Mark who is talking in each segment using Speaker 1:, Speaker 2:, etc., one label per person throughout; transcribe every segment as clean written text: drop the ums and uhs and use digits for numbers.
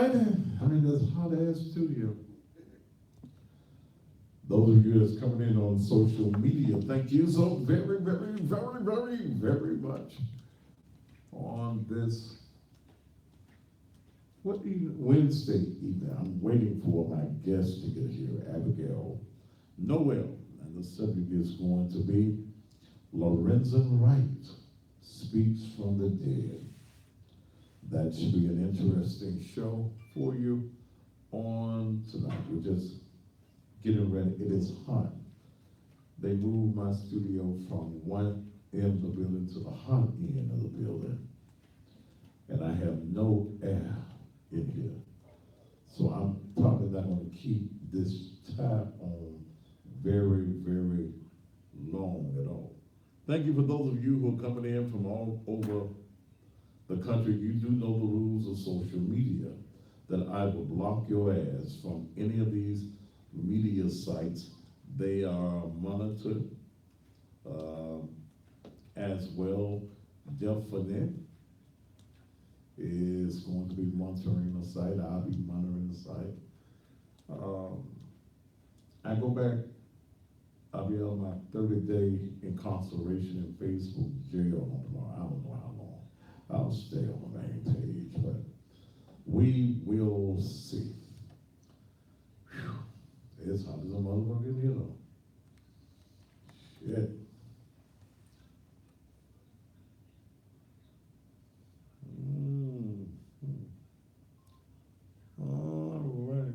Speaker 1: righty. I mean, that's hot ass studio. Those of you that's coming in on social media, thank you so very, very, very, very, very much on this Wednesday evening. I'm waiting for my guest to get here, Abigail Noel, and the subject is going to be Lorenzen Wright Speaks from the Dead. That should be an interesting show for you on tonight. We're just getting ready. It is hot. They moved my studio from one end of the building to the hot end of the building. And I have no air in here. So I'm probably not going to keep this tie on very, very long at all. Thank you for those of you who are coming in from all over the country. You do know the rules of social media, that I will block your ass from any of these media sites. They are monitored as well. Definitely is going to be monitoring the site. I'll be monitoring the site. I go back, I'll be on my 30-day incarceration in Facebook jail tomorrow. I don't know how long I'll stay on the main page, but we will see. Whew. It's hot as a motherfucker in here though. Shit. All right.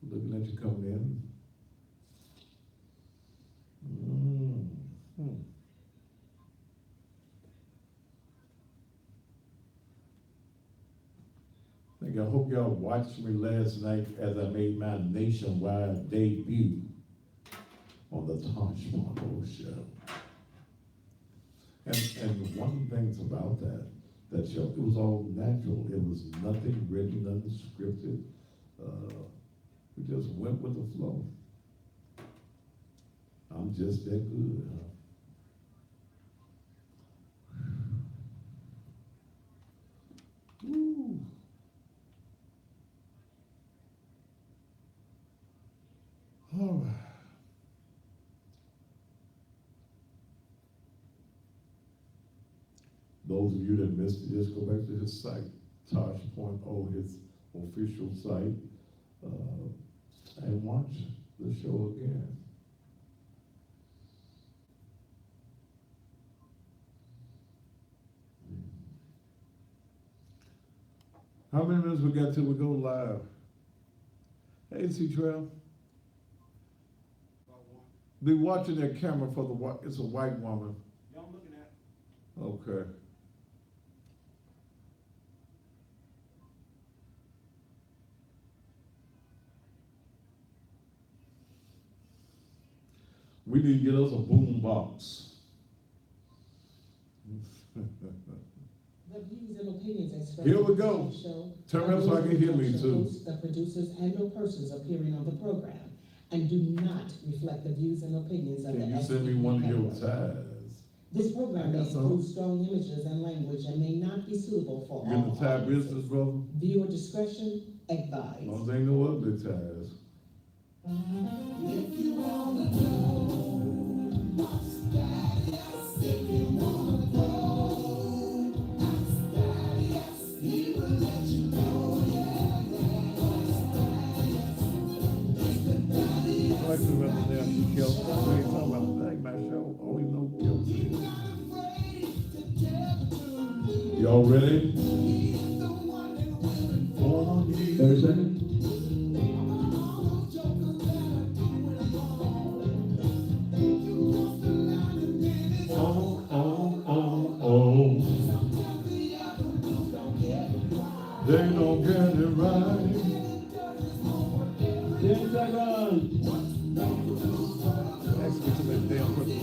Speaker 1: Looking at you coming in. I hope y'all watched me last night as I made my nationwide debut on the Tosh Marco show. And one of the things about that show, it was all natural. It was nothing written, nothing scripted. We just went with the flow. I'm just that good, huh? Ooh. All right. Those of you that missed it, just go back to his site, Tosh.0, his official site, and watch the show again. How many minutes we got till we go live? Hey, C-Trail. Be watching that camera for the, it's a white woman.
Speaker 2: Yeah, I'm looking at.
Speaker 1: Okay. We need to get us a boom box.
Speaker 3: The views and opinions expressed
Speaker 1: Here we
Speaker 3: on
Speaker 1: go.
Speaker 3: the show
Speaker 1: Turn up so I can hear me too.
Speaker 3: hosts, the producers and/or persons appearing on the program, and do not reflect the views and opinions of the
Speaker 1: Can you send me one of your
Speaker 3: network.
Speaker 1: ties?
Speaker 3: This program may
Speaker 1: I got some.
Speaker 3: include strong images and language and may not be suitable for
Speaker 1: You in
Speaker 3: all
Speaker 1: the tie
Speaker 3: audiences.
Speaker 1: business, brother?
Speaker 3: Viewer discretion
Speaker 1: As
Speaker 3: advised.
Speaker 1: long as there ain't no ugly ties.
Speaker 3: If you wanna know what's that, if you wanna know what's that, yes, he will let you know, yeah, it's the daddy.
Speaker 1: I like to remember that you killed. We ain't talking about the thing, my show. Only no guilty. Y'all ready? Thursday? They don't get it right. 10 seconds. Let's get to that damn person.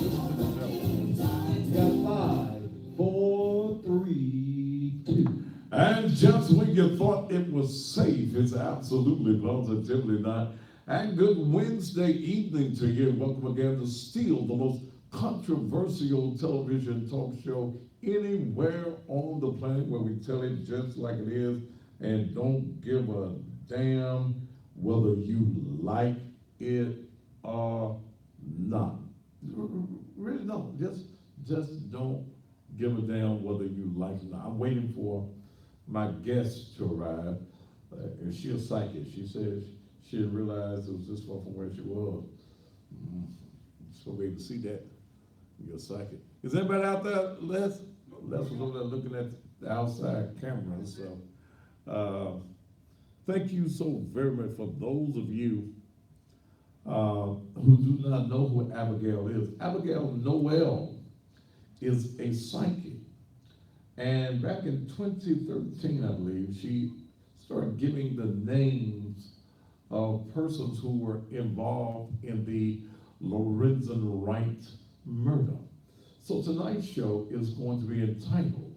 Speaker 1: You got 5, 4, 3, 2. And just when you thought it was safe, it's absolutely positively not. And good Wednesday evening to you. Welcome again to Steal, the most controversial television talk show anywhere on the planet, where we tell it just like it is. and don't give a damn whether you like it or not. Really don't. Just don't give a damn whether you like it or not. I'm waiting for my guest to arrive. And she's a psychic. She says she didn't realize it was this far from where she was. Mm. So we able to see that. You're a psychic. Is anybody out there, Les? Les was over there looking at the outside camera. So thank you so very much for those of you who do not know who Abigail is. Abigail Noel is a psychic. And back in 2013, I believe, she started giving the names of persons who were involved in the Lorenzen Wright murder. So tonight's show is going to be entitled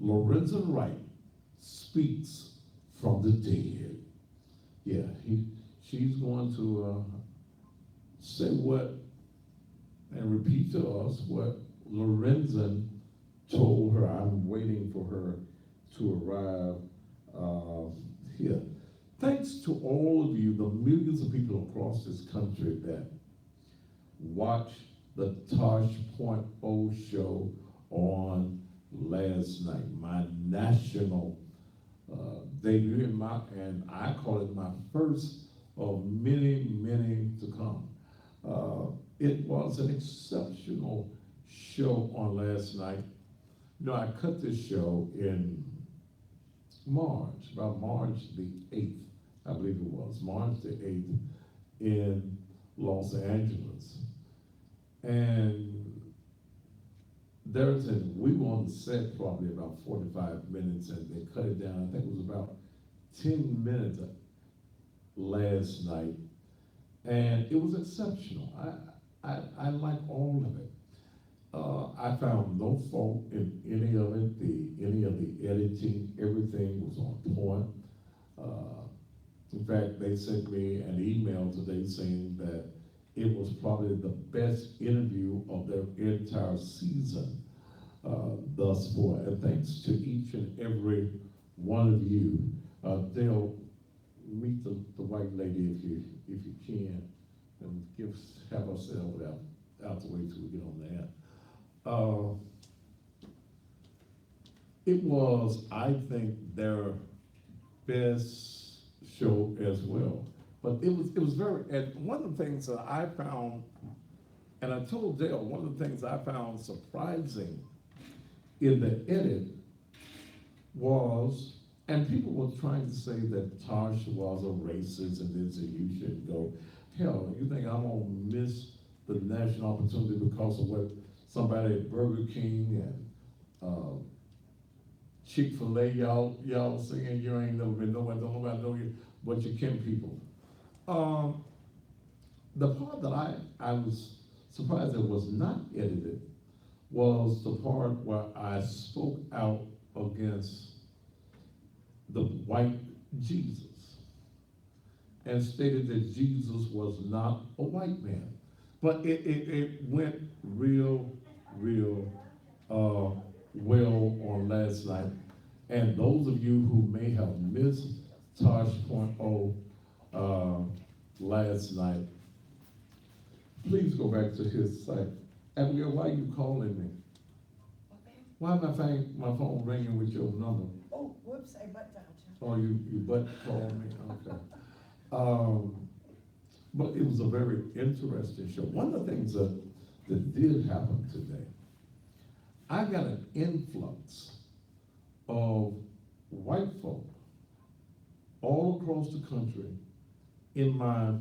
Speaker 1: Lorenzen Wright Speaks from the Dead. Yeah, she's going to say what and repeat to us what Lorenzen told her. I'm waiting for her to arrive here. Thanks to all of you, the millions of people across this country that watch the Tosh.0 show on last night, my national debut, and I call it my first of many, many to come. It was an exceptional show on last night. You know, I cut this show in March, about March the 8th, I believe it was, March the 8th in Los Angeles. And we were on the set probably about 45 minutes, and they cut it down. I think it was about 10 minutes last night, and it was exceptional. I like all of it. I found no fault in any of it. Any of the editing, everything was on point. In fact, they sent me an email today saying that it was probably the best interview of their entire season thus far. And thanks to each and every one of you. Dale, meet the white lady if you can, and have her sit out the way till we get on that. It was, I think, their best show as well. But it was very, and one of the things that I found, and I told Dale, one of the things I found surprising in the edit was, and people were trying to say that Tosh was a racist and then said you shouldn't go. Hell, you think I'm gonna miss the national opportunity because of what somebody at Burger King and Chick-fil-A, y'all singing, you ain't never been nowhere, don't nobody know you, but you Kim people. The part that I was surprised that was not edited was the part where I spoke out against the white Jesus and stated that Jesus was not a white man. But it went real well on last night. And those of you who may have missed Tosh.0 last night, please go back to his site. Abigail, why are you calling me?
Speaker 2: Okay.
Speaker 1: Why am my phone ringing with your number?
Speaker 2: Oh, whoops, I butt dialed you.
Speaker 1: Oh, you butt called me, okay. But it was a very interesting show. One of the things that did happen today, I got an influx of white folk all across the country in my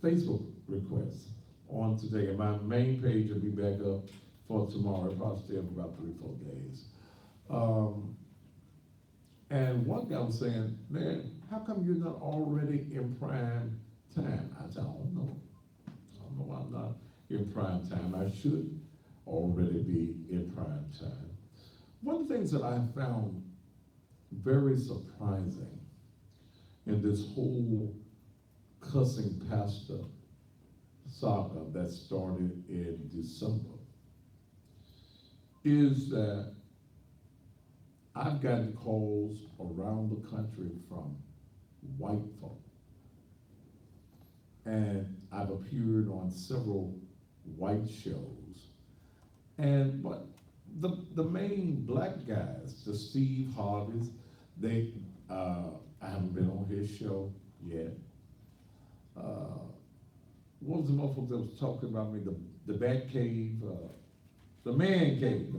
Speaker 1: Facebook requests on today. And my main page will be back up for tomorrow. It'll probably stay up about 3-4 days. And one guy was saying, man, how come you're not already in prime time? I said, I don't know. I'm not in prime time. I should already be in prime time. One of the things that I found very surprising in this whole cussing pastor saga that started in December is that I've gotten calls around the country from white folk. And I've appeared on several white shows. But the main black guys, the Steve Harveys, I haven't been on his show yet. What was the motherfucker that was talking about me? The Bat Cave, the Man Cave.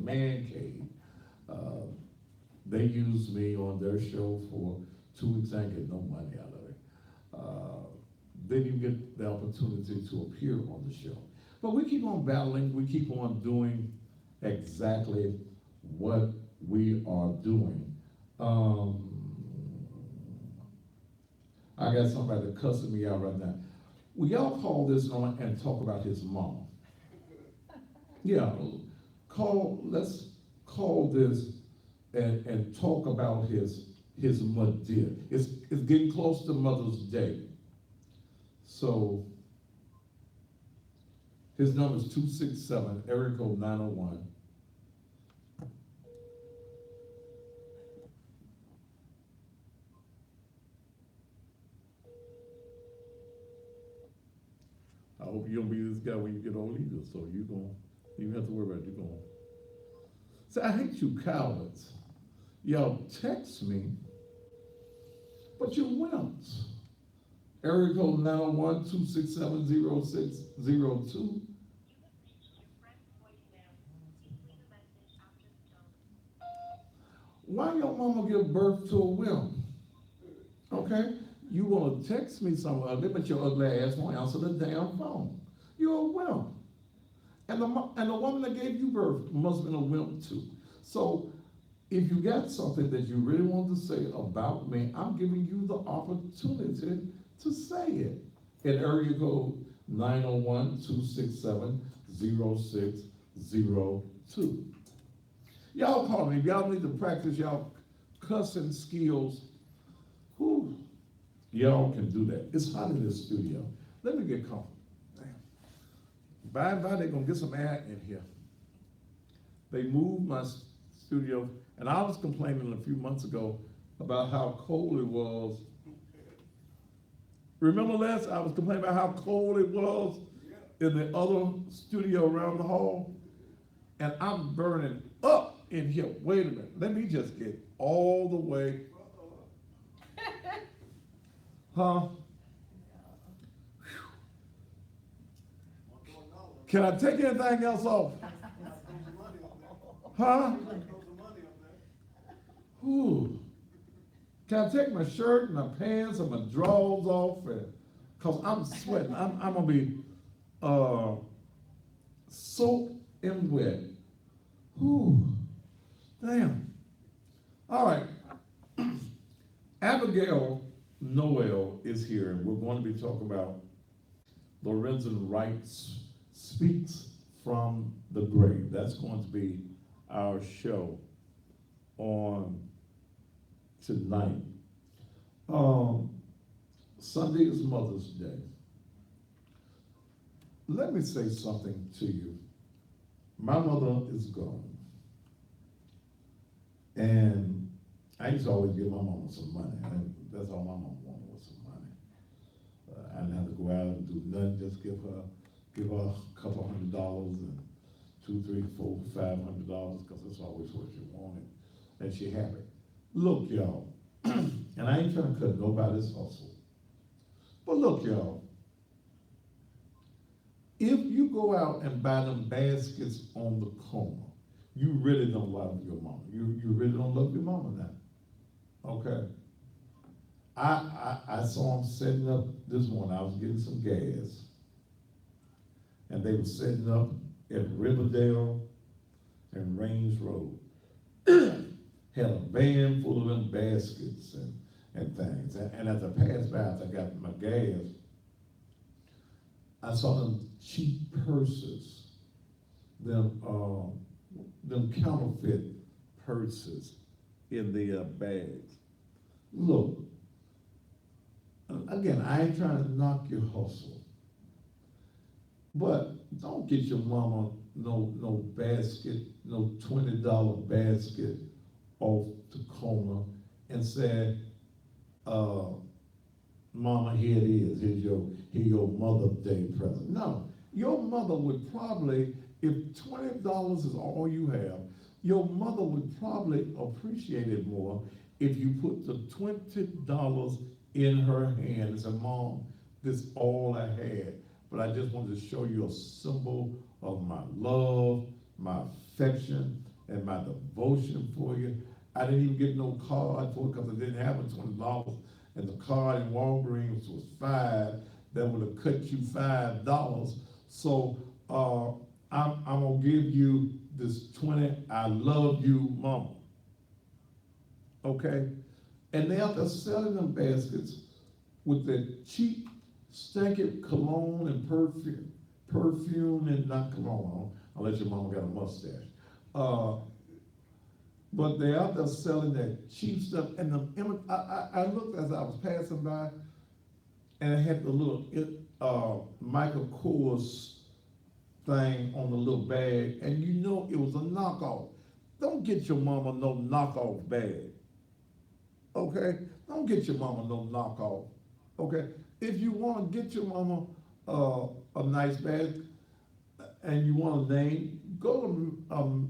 Speaker 1: They used me on their show for 2 weeks. I didn't get no money out of it. Didn't even get the opportunity to appear on the show. But we keep on battling. We keep on doing exactly what we are doing. I got somebody cussing me out right now. Will y'all call this on and talk about his mom? Yeah, let's call this and talk about his mother. It's getting close to Mother's Day. So his number is 267, area code 901. I hope you don't be this guy when you get old either, so you don't have to worry about it. You're going. So I hate you cowards. Y'all text me, but you're wimps. Area code 901-267-0602. Why your mama give birth to a wimp? Okay? You want to text me some ugly, but your ugly ass won't answer the damn phone. You're a wimp. And the woman that gave you birth must have been a wimp too. So if you got something that you really want to say about me, I'm giving you the opportunity to say it. At area code 901-267-0602. Y'all call me. If y'all need to practice y'all cussing skills, whew, y'all can do that. It's hot in this studio. Let me get comfortable. By and by, they're gonna get some air in here. They moved my studio, and I was complaining a few months ago about how cold it was. Remember last, I was complaining about how cold it was in the other studio around the hall? And I'm burning up in here. Wait a minute, let me just get all the way. Huh? Can I take anything else off? Huh? Ooh. Can I take my shirt and my pants and my drawers off? Because I'm sweating. I'm going to be soaked and wet. Ooh. Damn. All right. Abigail Noel is here, and we're going to be talking about Lorenzen Wright's Speaks from the Grave. That's going to be our show on tonight. Sunday is Mother's Day. Let me say something to you. My mother is gone. And I used to always give my mama some money. That's all my mama wanted was some money. I didn't have to go out and do nothing, just give her a couple $100 and $200, $300, $400, $500, because that's always what she wanted. And she had it. Look, y'all, and I ain't trying to cut nobody's hustle. But look, y'all, if you go out and buy them baskets on the corner, you really don't love your mama. You really don't love your mama now. Okay? I saw them setting up this morning. I was getting some gas. And they were setting up at Riverdale and Range Road. Had a van full of them baskets and things. And as I passed by, as I got my gas, I saw them cheap purses, them counterfeit purses in the bags. Look, again, I ain't trying to knock your hustle, but don't get your mama no basket, no $20 basket off Tacoma and said, Mama, here it is. Here's your Mother's Day present. No, your mother would probably, if $20 is all you have, your mother would probably appreciate it more if you put the $20 in her hand and said, Mom, this is all I had. But I just wanted to show you a symbol of my love, my affection, and my devotion for you. I didn't even get no card for it because I didn't have a $20. And the card in Walgreens was $5. That would have cut you $5. So I'm gonna give you this 20. I love you, Mama. Okay, and they out there selling them baskets with the cheap, stinky cologne and perfume and not cologne. Unless your mama got a mustache. But they out there selling that cheap stuff. And I looked as I was passing by, and it had the little Michael Kors thing on the little bag, and you know it was a knockoff. Don't get your mama no knockoff bag. Okay? Don't get your mama no knockoff. Okay? If you want to get your mama a nice bag and you want a name, go to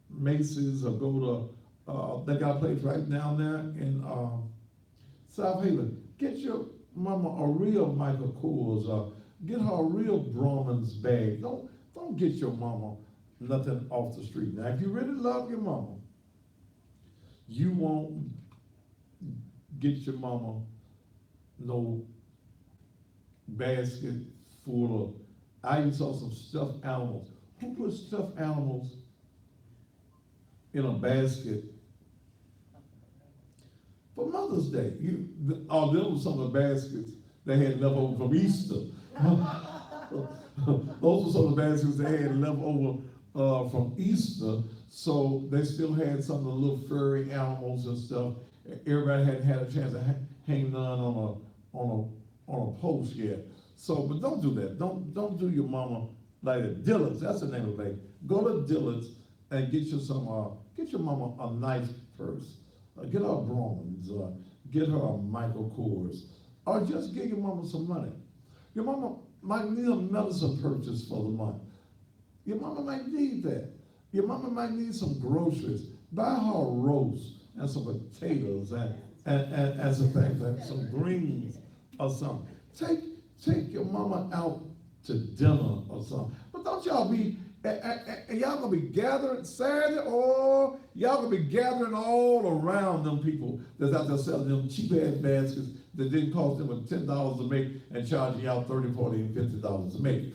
Speaker 1: Macy's or go to, they got a place right down there in South Haven. Get your mama a real Michael Kors, get her a real Brahman's bag. Don't get your mama nothing off the street. Now, if you really love your mama, you won't get your mama no basket full of, I even saw some stuffed animals. Who put stuffed animals in a basket for Mother's Day? There were some of the baskets they had left over from Easter. Those were some of the baskets they had left over from Easter. So they still had some of the little furry animals and stuff. Everybody hadn't had a chance to hang none on a post yet. So, but don't do that. Don't do your mama like that. Dillard's, that's the name of it. Go to Dillard's and get your mama a nice purse. Get her a Brahms, get her a Michael Kors, or just give your mama some money. Your mama might need a medicine purchase for the month. Your mama might need that. Your mama might need some groceries. Buy her a roast and some potatoes and some things, like some greens or something. Take your mama out to dinner or something. But don't y'all be, and y'all gonna be gathering Saturday, or y'all gonna be gathering all around them people that's out there selling them cheap ass baskets that didn't cost them $10 to make and charging y'all $30, $40, and $50 to make.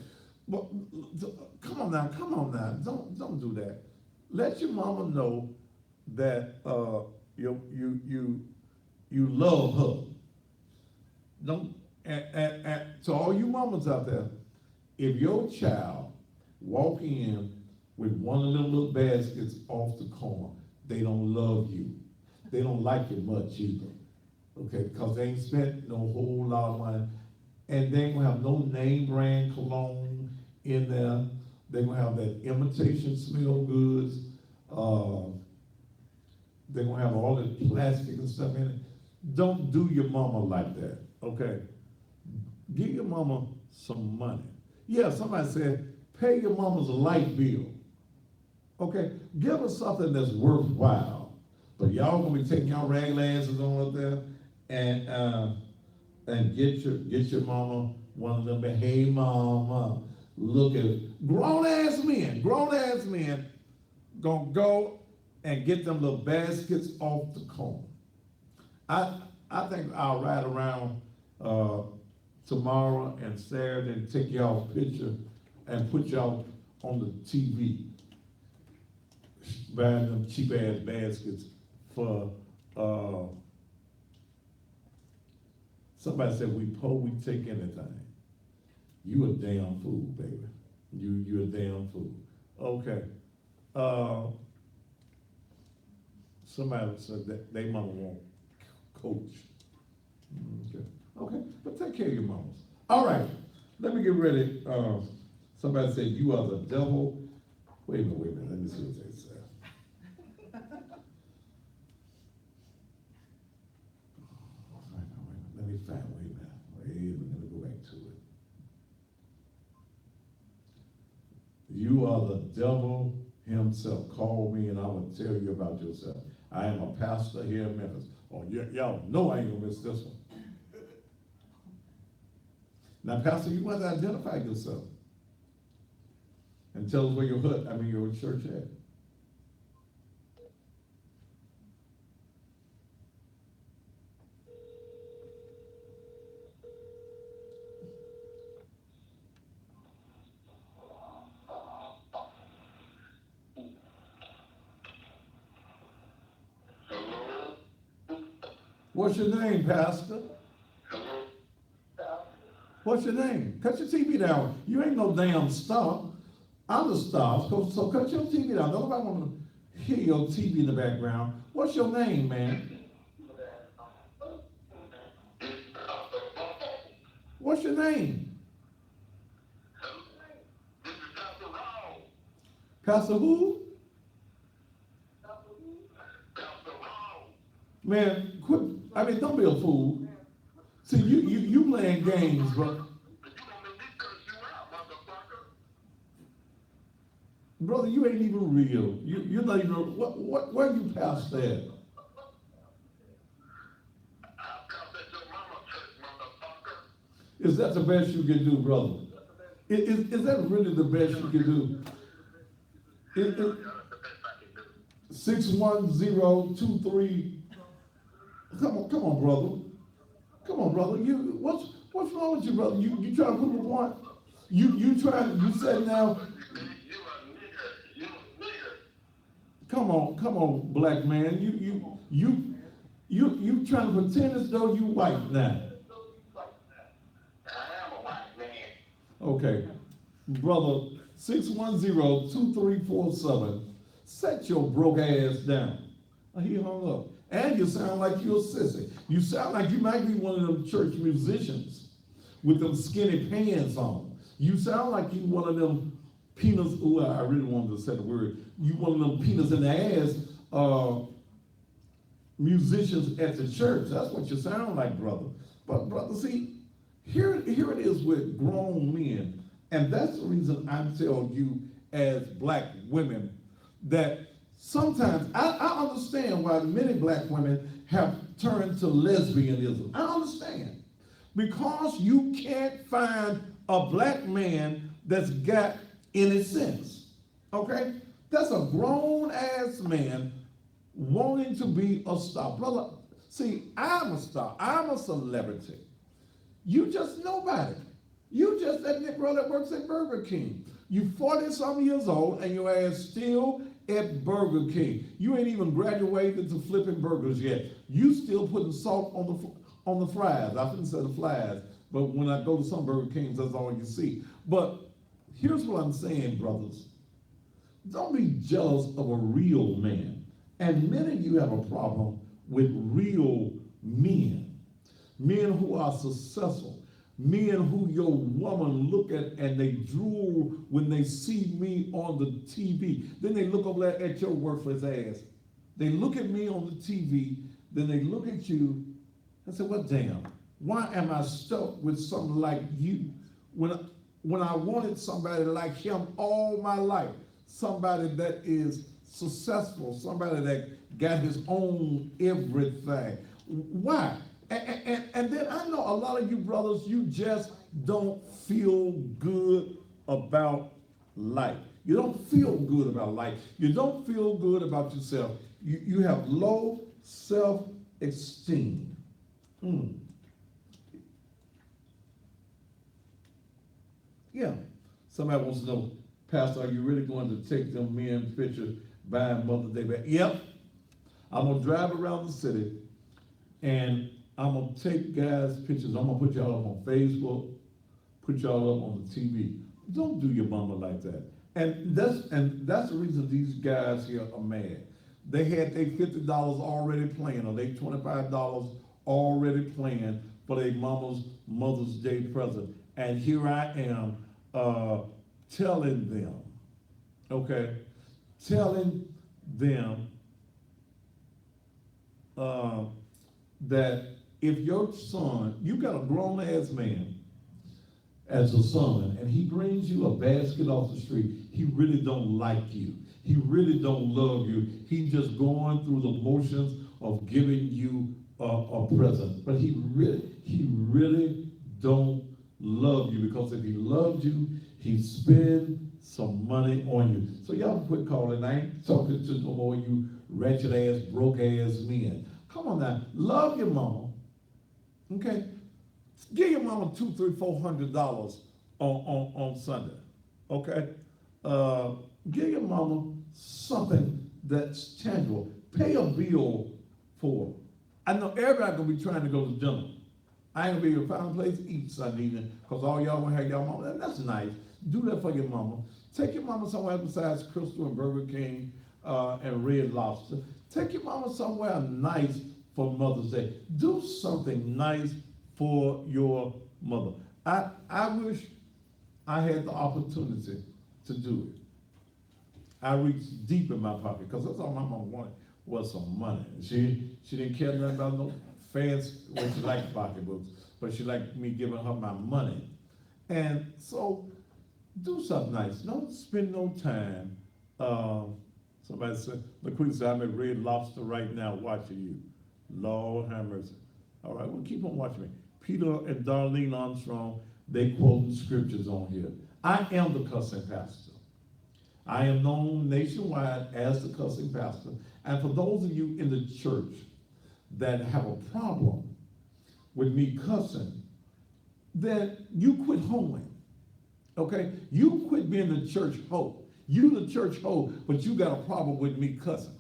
Speaker 1: But come on now, don't do that. Let your mama know that you love her. Don't, and to all you mamas out there, if your child walk in with one of them little baskets off the corner, they don't love you. They don't like you much either. Okay, because they ain't spent no whole lot of money. And they ain't gonna have no name brand cologne in there. They're gonna have that imitation smell goods. They're gonna have all that plastic and stuff in it. Don't do your mama like that, okay? Give your mama some money. Yeah, somebody said, pay your mama's light bill. Okay, give her something that's worthwhile. But y'all gonna be taking y'all rag asses on up there and get your mama one of them. Hey mama, look at it. Grown ass men gonna go and get them little baskets off the corner. I think I'll ride around tomorrow and Saturday and take y'all picture and put y'all on the TV buying them cheap ass baskets for somebody said we take anything. You a damn fool, baby. You a damn fool. Okay. Somebody said that they mama want coach. Okay, but take care of your mamas. All right, let me get ready. Somebody said you are the devil. Wait a minute, let me see what they said. devil himself. Call me and I will tell you about yourself. I am a pastor here in Memphis. Oh, y'all know I ain't gonna miss this one. Now, Pastor, you want to identify yourself and tell us where your your church at. What's your name, Pastor? What's your name? Cut your TV down. You ain't no damn star. I'm the star, so cut your TV down. Nobody want to hear your TV in the background. What's your name, man? What's your name? Pastor who? Man, quit. I mean, don't be a fool. See, you playing games, bro. Brother, you ain't even real. You're not even. Where you pastor at? Is that the best you can do, brother? Is that really the best you can do? 61023. Come on, brother. Come on, brother. What's wrong with you, brother? You trying to prove a point? You said now. Come on, black man. You trying to pretend as though you white now. Okay. Brother, 6102347. Set your broke ass down. He hung up. And you sound like you're a sissy. You sound like you might be one of them church musicians with them skinny pants on. You sound like you one of them penis, oh, I really wanted to say the word. You one of them penis in the ass musicians at the church. That's what you sound like, brother. But brother, see, here it is with grown men. And that's the reason I'm telling you as black women that sometimes I understand why many black women have turned to lesbianism. I understand. Because you can't find a black man that's got any sense. Okay? That's a grown ass man wanting to be a star. Brother, see, I'm a star. I'm a celebrity. You just nobody. You just that Negro that works at Burger King. You 40-something years old and your ass still at Burger King. You ain't even graduated to flipping burgers yet. You still putting salt on the fries. I didn't say the flies, but when I go to some Burger Kings, that's all you see. But here's what I'm saying, brothers. Don't be jealous of a real man. And many of you have a problem with real men. Men who are successful. Men who your woman look at and they drool when they see me on the TV. Then they look over there at your worthless ass. They look at me on the TV, then they look at you and say, well, damn, why am I stuck with something like you when I wanted somebody like him all my life? Somebody that is successful, somebody that got his own everything. Why? And then I know a lot of you brothers, you just don't feel good about life. You don't feel good about life. You don't feel good about yourself. You have low self-esteem. Yeah. Somebody wants to know, Pastor, are you really going to take them men pictures by Mother's Day back? Yep. I'm going to drive around the city and I'm going to take guys' pictures. I'm going to put y'all up on Facebook, put y'all up on the TV. Don't do your mama like that. And that's the reason these guys here are mad. They had their $50 already planned, or they $25 already planned for their Mother's Day present. And here I am telling them that if your son, you got a grown ass man, as a son, and he brings you a basket off the street, he really don't like you. He really don't love you. He's just going through the motions of giving you a present. But he really don't love you, because if he loved you, he'd spend some money on you. So y'all quit calling. I ain't talking to no more you wretched ass, broke ass men. Come on now, love your mama. Okay, give your mama $200, $300, $400 on Sunday. Okay, give your mama something that's tangible. Pay a bill for her. I know everybody gonna be trying to go to dinner. I ain't gonna be able to find a place to eat Sunday evening because all y'all wanna have y'all mama. That's nice. Do that for your mama. Take your mama somewhere besides Crystal and Burger King and Red Lobster. Take your mama somewhere nice for Mother's Day. Do something nice for your mother. I wish I had the opportunity to do it. I reached deep in my pocket because that's all my mom wanted was some money. She didn't care nothing about no fancy, well, she liked pocketbooks, but she liked me giving her my money. And so do something nice. Don't spend no time. Somebody said, LaQuita said, I'm at Red Lobster right now watching you. Lord have mercy. All right, well, keep on watching me. Peter and Darlene Armstrong, they quoting scriptures on here. I am the cussing pastor. I am known nationwide as the cussing pastor. And for those of you in the church that have a problem with me cussing, then you quit hoeing. Okay? You quit being the church hoe. You the church hoe, but you got a problem with me cussing.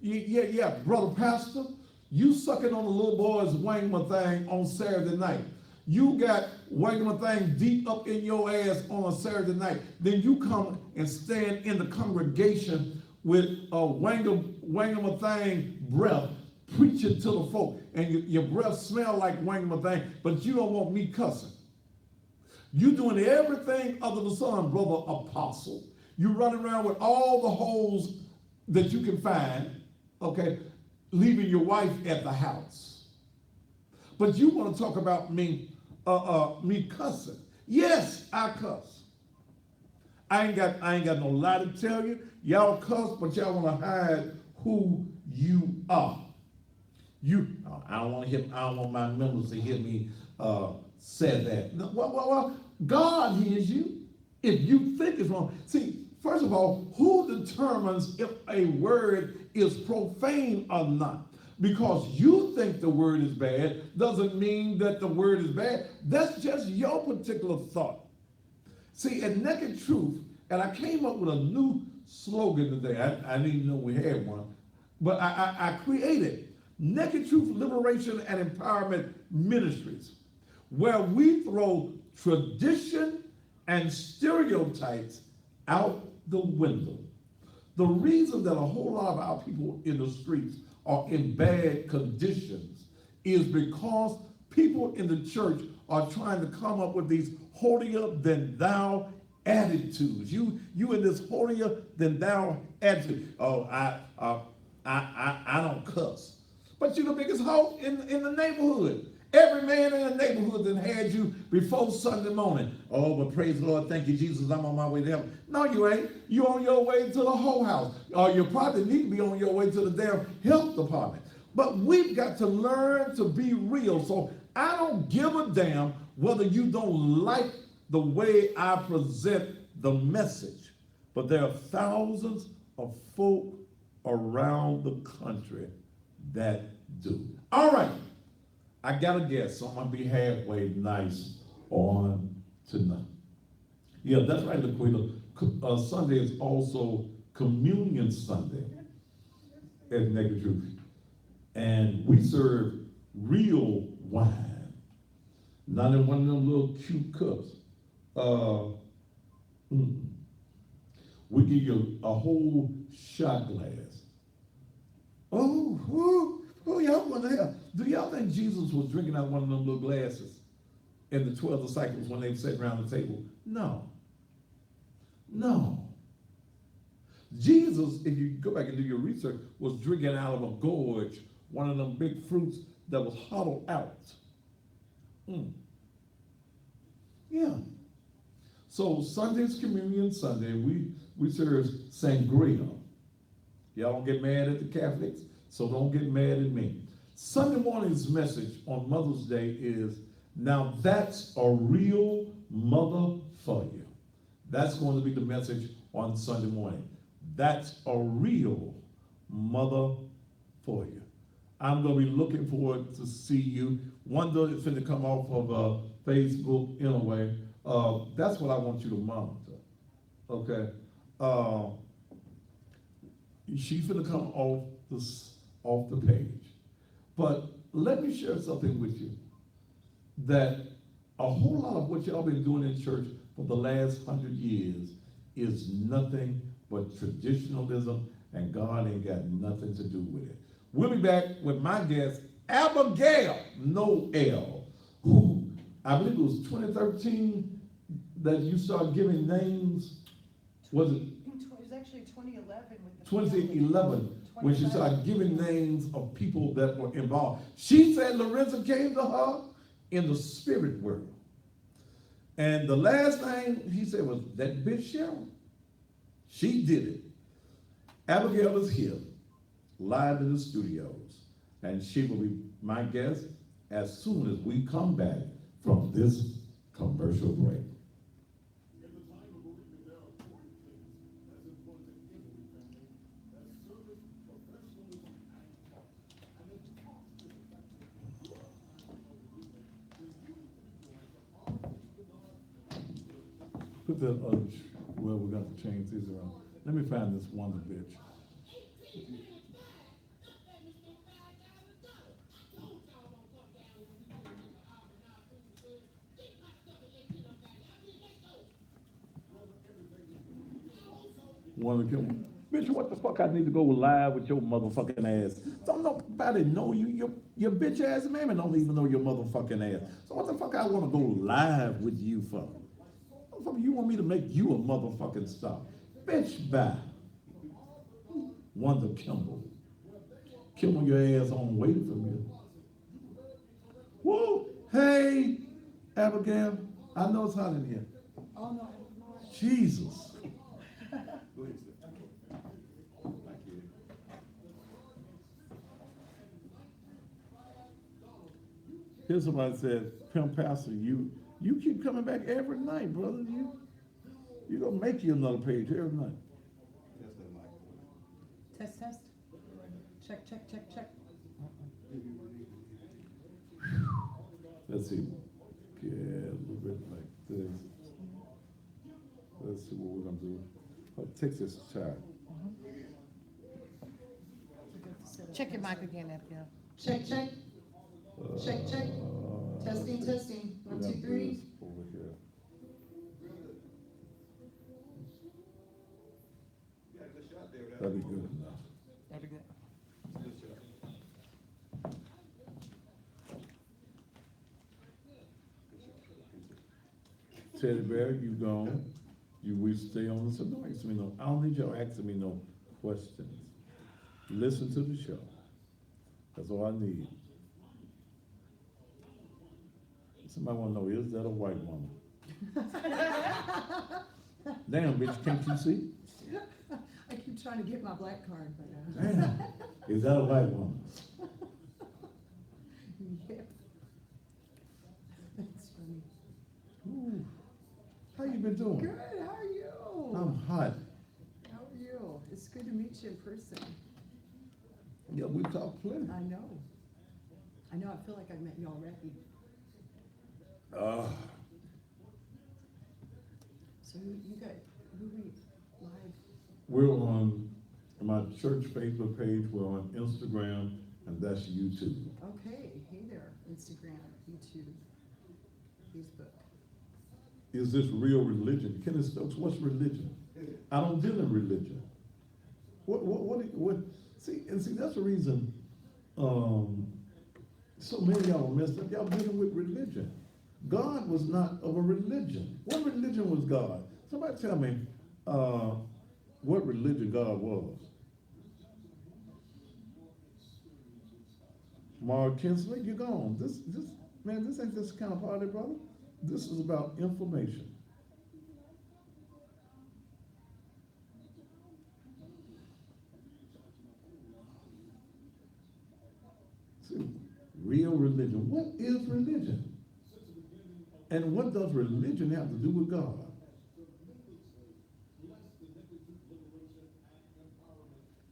Speaker 1: Yeah, brother pastor, you sucking on the little boy's wangma thing on Saturday night. You got wangma thing deep up in your ass on a Saturday night. Then you come and stand in the congregation with a wangma thing breath, preaching to the folk, and your breath smell like wangma thing, but you don't want me cussing. You doing everything under the sun, brother apostle. You running around with all the holes that you can find, okay, leaving your wife at the house. But you want to talk about me cussing. Yes, I cuss. I ain't got no lie to tell you. Y'all cuss, but y'all want to hide who you are. I don't want my members to hear me say that. No, well, God hears you. If you think it's wrong. See, first of all, who determines if a word is profane or not? Because you think the word is bad doesn't mean that the word is bad. That's just your particular thought. See, at Naked Truth, and I came up with a new slogan today. I didn't even know we had one, but I created Naked Truth Liberation and Empowerment Ministries, where we throw tradition and stereotypes out the window. The reason that a whole lot of our people in the streets are in bad conditions is because people in the church are trying to come up with these holier than thou attitudes. You in this holier than thou attitude. Oh, I don't cuss. But you're the biggest hoe in the neighborhood. Every man in the neighborhood that had you before Sunday morning. Oh, but praise the Lord, thank you, Jesus, I'm on my way to heaven. No, you ain't. You're on your way to the whole house. Or you probably need to be on your way to the damn health department. But we've got to learn to be real. So I don't give a damn whether you don't like the way I present the message. But there are thousands of folk around the country that do. All right. I got a guess, so I'm going to be halfway nice on tonight. Yeah, that's right, LaQuita. Sunday is also Communion Sunday at Naked Truth. And we serve real wine, not in one of them little cute cups. We give you a whole shot glass. Oh, y'all want to have. Do y'all think Jesus was drinking out one of them little glasses in the 12 disciples when they sat around the table? No. Jesus, if you go back and do your research, was drinking out of a gorge, one of them big fruits that was hollowed out. Yeah. So Sunday's Communion Sunday, we serve sangria. Y'all don't get mad at the Catholics, so don't get mad at me. Sunday morning's message on Mother's Day is, now that's a real mother for you. That's going to be the message on Sunday morning. That's a real mother for you. I'm going to be looking forward to see you. Wanda is going to come off of Facebook anyway. That's what I want you to monitor. Okay? She's going to come off the page. But let me share something with you, that a whole lot of what y'all been doing in church for the last 100 years is nothing but traditionalism, and God ain't got nothing to do with it. We'll be back with my guest, Abigail Noel, who I believe it was 2013 that you started giving names. Was it
Speaker 2: It was actually 2011 with the
Speaker 1: 2011 when she started giving names of people that were involved? She said Lorenzo came to her in the spirit world. And the last name he said was that bitch Cheryl. She did it. Abigail is here, live in the studios, and she will be my guest as soon as we come back from this commercial break. Put that well, we got to change these around. Let me find this wonder bitch. Wonder, bitch, what the fuck I need to go live with your motherfucking ass? Don't nobody know you. Your bitch ass mammy don't even know your motherfucking ass. So what the fuck I want to go live with you for? What the fuck you want me to make you a motherfucking star? Bitch, bye. Wonder Kimball. Kimball your ass on waiting for me. Whoa, hey, Abigail. I know it's hot in here.
Speaker 2: Oh, no.
Speaker 1: Jesus. Here's somebody said, Pimp Pastor, you keep coming back every night, brother. You gonna make you another page every night.
Speaker 2: Test, test. Check, check, check, check.
Speaker 1: Let's see. Yeah, a little bit like this. Let's see what we're gonna do. Take this chart.
Speaker 4: Check your mic again, Abigail.
Speaker 2: Check, check. Check, check. Testing, testing.
Speaker 1: We're
Speaker 2: 1,
Speaker 1: gonna
Speaker 2: 2,
Speaker 1: do
Speaker 2: 3.
Speaker 1: this over here. That'd be good enough.
Speaker 4: That'd be good.
Speaker 1: Teddy Bear, you gone. We stay on this. So don't ask me no. I don't need y'all asking me no questions. Listen to the show. That's all I need. Somebody want to know, is that a white woman? Damn, bitch, can't you see?
Speaker 2: I keep trying to get my black card, but
Speaker 1: Damn, is that a white woman?
Speaker 2: yeah. That's funny.
Speaker 1: Ooh. How you been doing?
Speaker 2: Good, how are you?
Speaker 1: I'm hot.
Speaker 2: How are you? It's good to meet you in person.
Speaker 1: Yeah, we talked plenty.
Speaker 2: I know. I feel like I've met you already. So you got, who we live?
Speaker 1: We're on my church Facebook page, we're on Instagram, and that's YouTube.
Speaker 2: Okay, hey there, Instagram, YouTube, Facebook.
Speaker 1: Is this real religion? Kenneth Stokes, what's religion? I don't deal in religion. What, see, that's the reason, so many of y'all messed up. Y'all dealing with religion. God was not of a religion. What religion was God? Somebody tell me, what religion God was. Mark Kinsley, you're gone. This ain't this kind of party, brother. This is about information. See, real religion. What is religion? And what does religion have to do with God?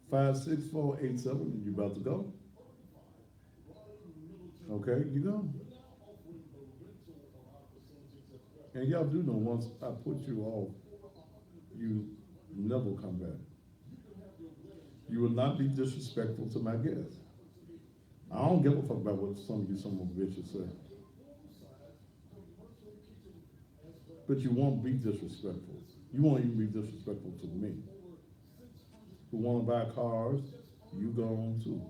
Speaker 1: 56487. You about to go? Okay, you go. And y'all do know once I put you off, you never come back. You will not be disrespectful to my guests. I don't give a fuck about what some of you bitches say. But you won't be disrespectful. You won't even be disrespectful to me. Who want to buy cars, you go on too.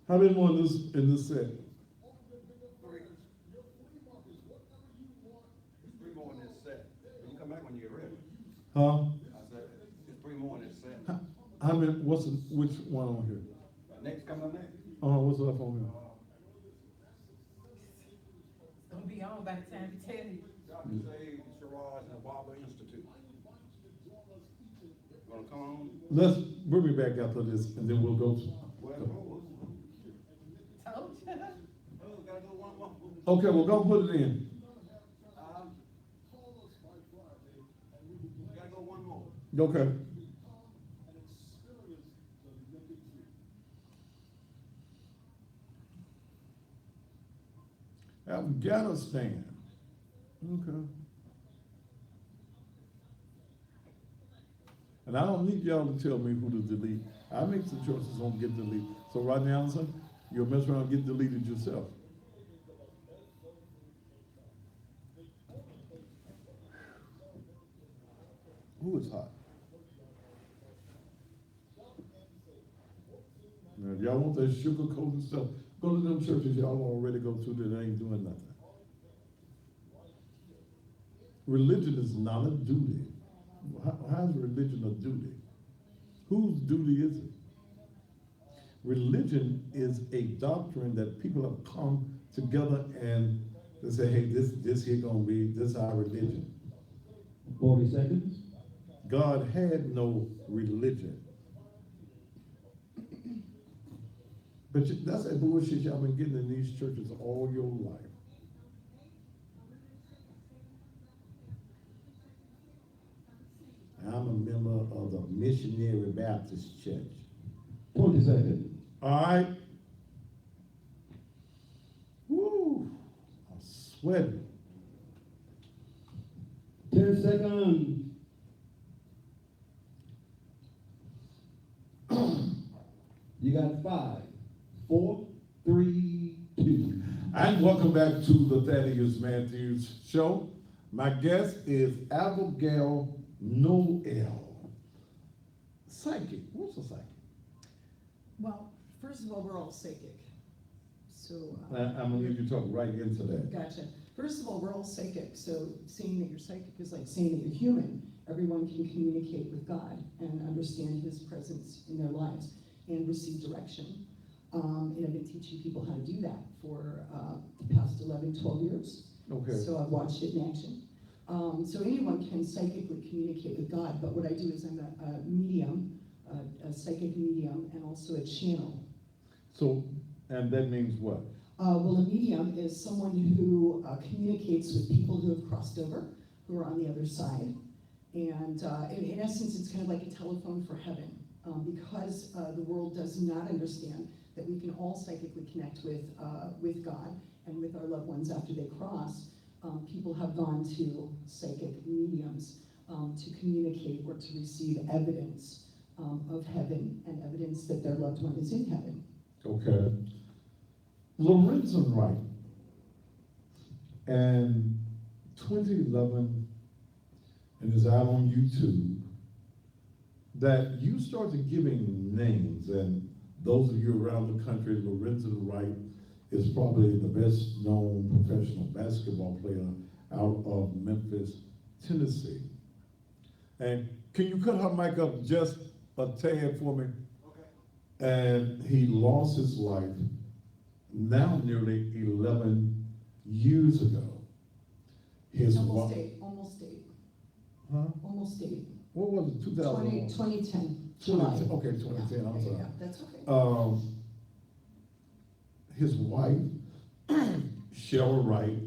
Speaker 1: How many more in this set?
Speaker 5: Three more in this set. You can come back when you get ready.
Speaker 1: Huh?
Speaker 5: I said, there's three more in this set.
Speaker 1: How many? Which one on here?
Speaker 5: Next, come on next.
Speaker 1: What's left on here?
Speaker 4: It's gonna be on by the time you tell you.
Speaker 5: Dr. Say, Shiraz, and Barber Institute. Gonna come on?
Speaker 1: Let's bring me back after this, and then we'll go.
Speaker 5: Well,
Speaker 4: Told you.
Speaker 5: oh, gotta go one more.
Speaker 1: Okay, well, go put it in.
Speaker 5: Gotta go one more.
Speaker 1: Okay. Afghanistan. Okay. And I don't need y'all to tell me who to delete. I make the choices on get deleted. So right now, Allison, you'll mess around and get deleted yourself. Who is hot? Now, if y'all want that sugar coated stuff, go to them churches y'all already go to that ain't doing nothing. Religion is not a duty. How is religion a duty? Whose duty is it? Religion is a doctrine that people have come together and they say, hey, this here gonna be, this our religion.
Speaker 6: 40 seconds.
Speaker 1: God had no religion. But that's that bullshit y'all been getting in these churches all your life. I'm a member of the Missionary Baptist Church.
Speaker 6: 20 seconds.
Speaker 1: All right? Woo! I'm sweating.
Speaker 6: 10 seconds. You got 5, 4, 3, 2.
Speaker 1: And welcome back to the Thaddeus Matthews Show. My guest is Abigail Noel. Psychic. What's a psychic?
Speaker 2: Well, first of all, we're all psychic. So.
Speaker 1: I'm gonna need you to talk right into that.
Speaker 2: Gotcha. First of all, we're all psychic. So saying that you're psychic is like saying that you're human. Everyone can communicate with God and understand His presence in their lives and receive direction. And I've been teaching people how to do that for the past 11, 12 years.
Speaker 1: Okay.
Speaker 2: So I've watched it in action. So anyone can psychically communicate with God, but what I do is I'm a medium, a psychic medium, and also a channel.
Speaker 1: So, and that means what?
Speaker 2: Well, a medium is someone who communicates with people who have crossed over, who are on the other side. And in essence, it's kind of like a telephone for heaven, because the world does not understand that we can all psychically connect with God and with our loved ones after they cross. People have gone to psychic mediums to communicate or to receive evidence of heaven and evidence that their loved one is in heaven.
Speaker 1: Okay. Lorenzen Wright. And 2011, and it's out on YouTube, that you started giving names, and those of you around the country, Lorenzen Wright is probably the best known professional basketball player out of Memphis, Tennessee. And can you cut her mic up just a tad for me?
Speaker 5: Okay.
Speaker 1: And he lost his life now nearly 11 years ago. His
Speaker 2: Almost
Speaker 1: wife,
Speaker 2: eight, almost eight,
Speaker 1: huh?
Speaker 2: almost eight.
Speaker 1: What was it, 2000?
Speaker 2: 2010.
Speaker 1: 2010, okay, 2010, I'm
Speaker 2: Yeah,
Speaker 1: sorry.
Speaker 2: yeah, that's okay.
Speaker 1: His wife, Cheryl Wright,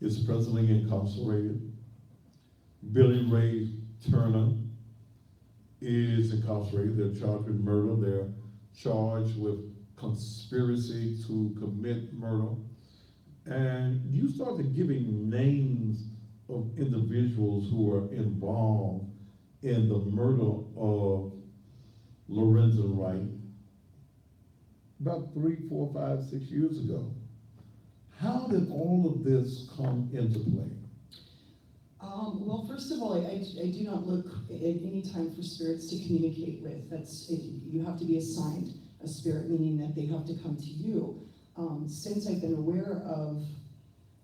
Speaker 1: is presently incarcerated. Billy Ray Turner is incarcerated. They're charged with murder. They're charged with conspiracy to commit murder. And you started giving names of individuals who are involved in the murder of Lorenzen Wright about 3, 4, 5, 6 years ago. How did all of this come into play?
Speaker 2: Well, first of all, I do not look at any time for spirits to communicate with. You have to be assigned a spirit, meaning that they have to come to you. Since I've been aware of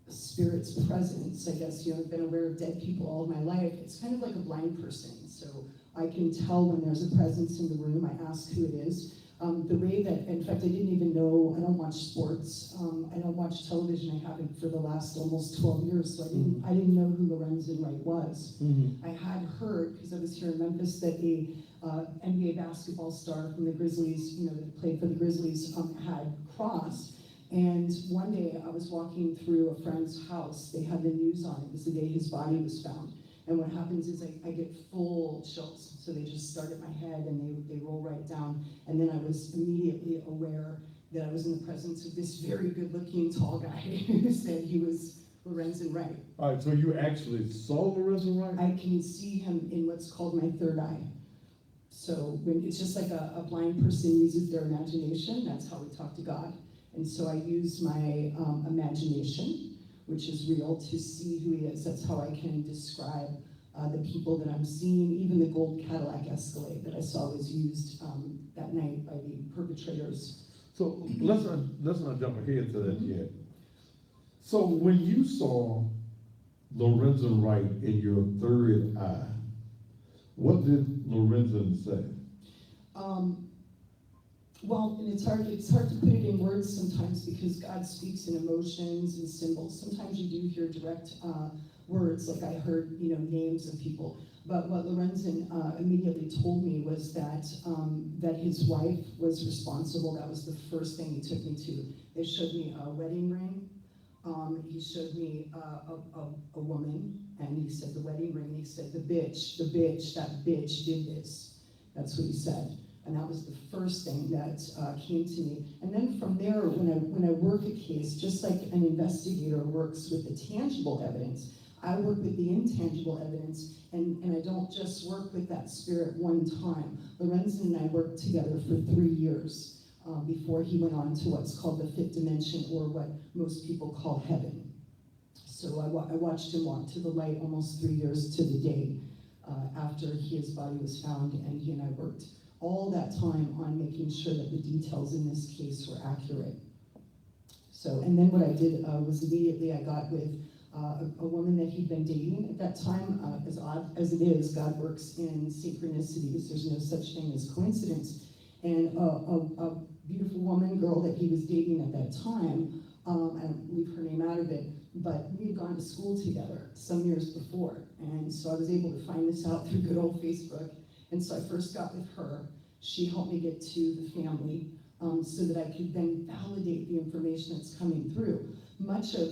Speaker 2: spirit's presence, I guess, I've been aware of dead people all of my life. It's kind of like a blind person. So I can tell when there's a presence in the room. I ask who it is. The way that, in fact, I didn't even know, I don't watch sports, I don't watch television, I haven't for the last almost 12 years, so I didn't know who Lorenzen Wright was. I had heard, because I was here in Memphis, that a NBA basketball star from the Grizzlies, that played for the Grizzlies, had crossed. And one day I was walking through a friend's house, they had the news on, it was the day his body was found. And what happens is I get full chills. So they just start at my head and they roll right down. And then I was immediately aware that I was in the presence of this very good looking tall guy who said he was Lorenzen Wright.
Speaker 1: All right, so you actually saw Lorenzen Wright?
Speaker 2: I can see him in what's called my third eye. So when it's just like a blind person uses their imagination, that's how we talk to God. And so I use my imagination, which is real, to see who he is. That's how I can describe the people that I'm seeing. Even the gold Cadillac Escalade that I saw was used that night by the perpetrators.
Speaker 1: So let's not jump ahead to that yet. So when you saw Lorenzen Wright in your third eye, what did Lorenzen say?
Speaker 2: Well, and it's hard to put it in words sometimes because God speaks in emotions and symbols. Sometimes you do hear direct words, like I heard, names of people. But what Lorenzen immediately told me was that that his wife was responsible. That was the first thing he took me to. They showed me a wedding ring. He showed me a woman, and he said the wedding ring. He said that bitch did this. That's what he said. And that was the first thing that came to me. And then from there, when I work a case, just like an investigator works with the tangible evidence, I work with the intangible evidence, and I don't just work with that spirit one time. Lorenzen and I worked together for 3 years before he went on to what's called the fifth dimension, or what most people call heaven. So I watched him walk to the light almost 3 years to the day after his body was found, and he and I worked all that time on making sure that the details in this case were accurate. So, and then what I did was immediately I got with a woman that he'd been dating at that time. As odd as it is, God works in synchronicities. There's no such thing as coincidence. And a beautiful woman, girl that he was dating at that time, I don't leave her name out of it, but we had gone to school together some years before. And so I was able to find this out through good old Facebook. And so I first got with her. She helped me get to the family so that I could then validate the information that's coming through. Much of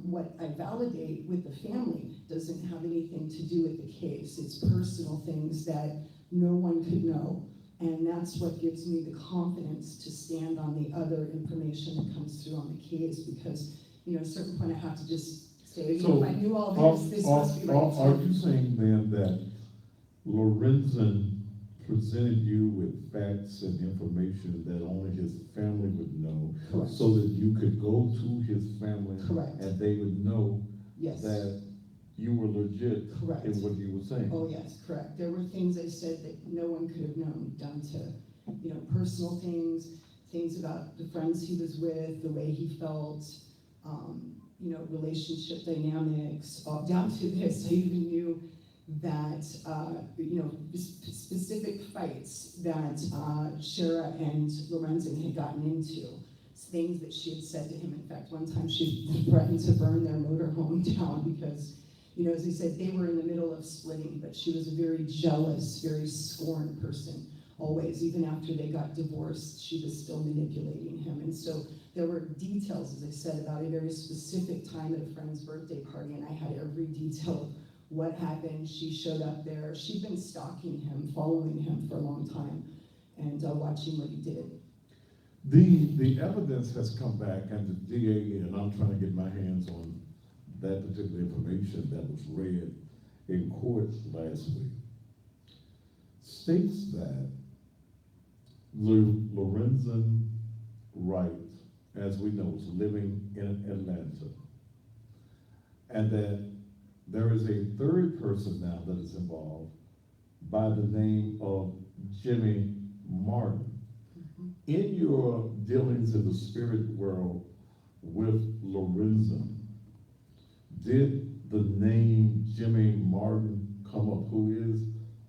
Speaker 2: what I validate with the family doesn't have anything to do with the case. It's personal things that no one could know. And that's what gives me the confidence to stand on the other information that comes through on the case, because, at a certain point I have to just say, if I knew all this must be right.
Speaker 1: Are you saying then that Lorenzen presented you with facts and information that only his family would know?
Speaker 2: Correct.
Speaker 1: So that you could go to his family?
Speaker 2: Correct.
Speaker 1: And they would know
Speaker 2: Yes.
Speaker 1: that you were legit
Speaker 2: Correct.
Speaker 1: in what you were saying?
Speaker 2: Oh, yes, correct. There were things I said that no one could have known, down to, personal things about the friends he was with, the way he felt, relationship dynamics, down to this. I even knew that, specific fights that Shara and Lorenzen had gotten into, things that she had said to him. In fact, one time she threatened to burn their motorhome down because, as he said, they were in the middle of splitting, but she was a very jealous, very scorned person. Always, even after they got divorced, she was still manipulating him. And so there were details, as I said, about a very specific time at a friend's birthday party, and I had every detail of what happened. She showed up there. She'd been stalking him, following him for a long time, and watching what he did.
Speaker 1: The evidence has come back, and the DA, and I'm trying to get my hands on that particular information that was read in court last week, states that Lorenzen Wright, as we know, is living in Atlanta, and that there is a third person now that is involved by the name of Jimmy Martin. In your dealings in the spirit world with Lorenzen, did the name Jimmy Martin come up, who is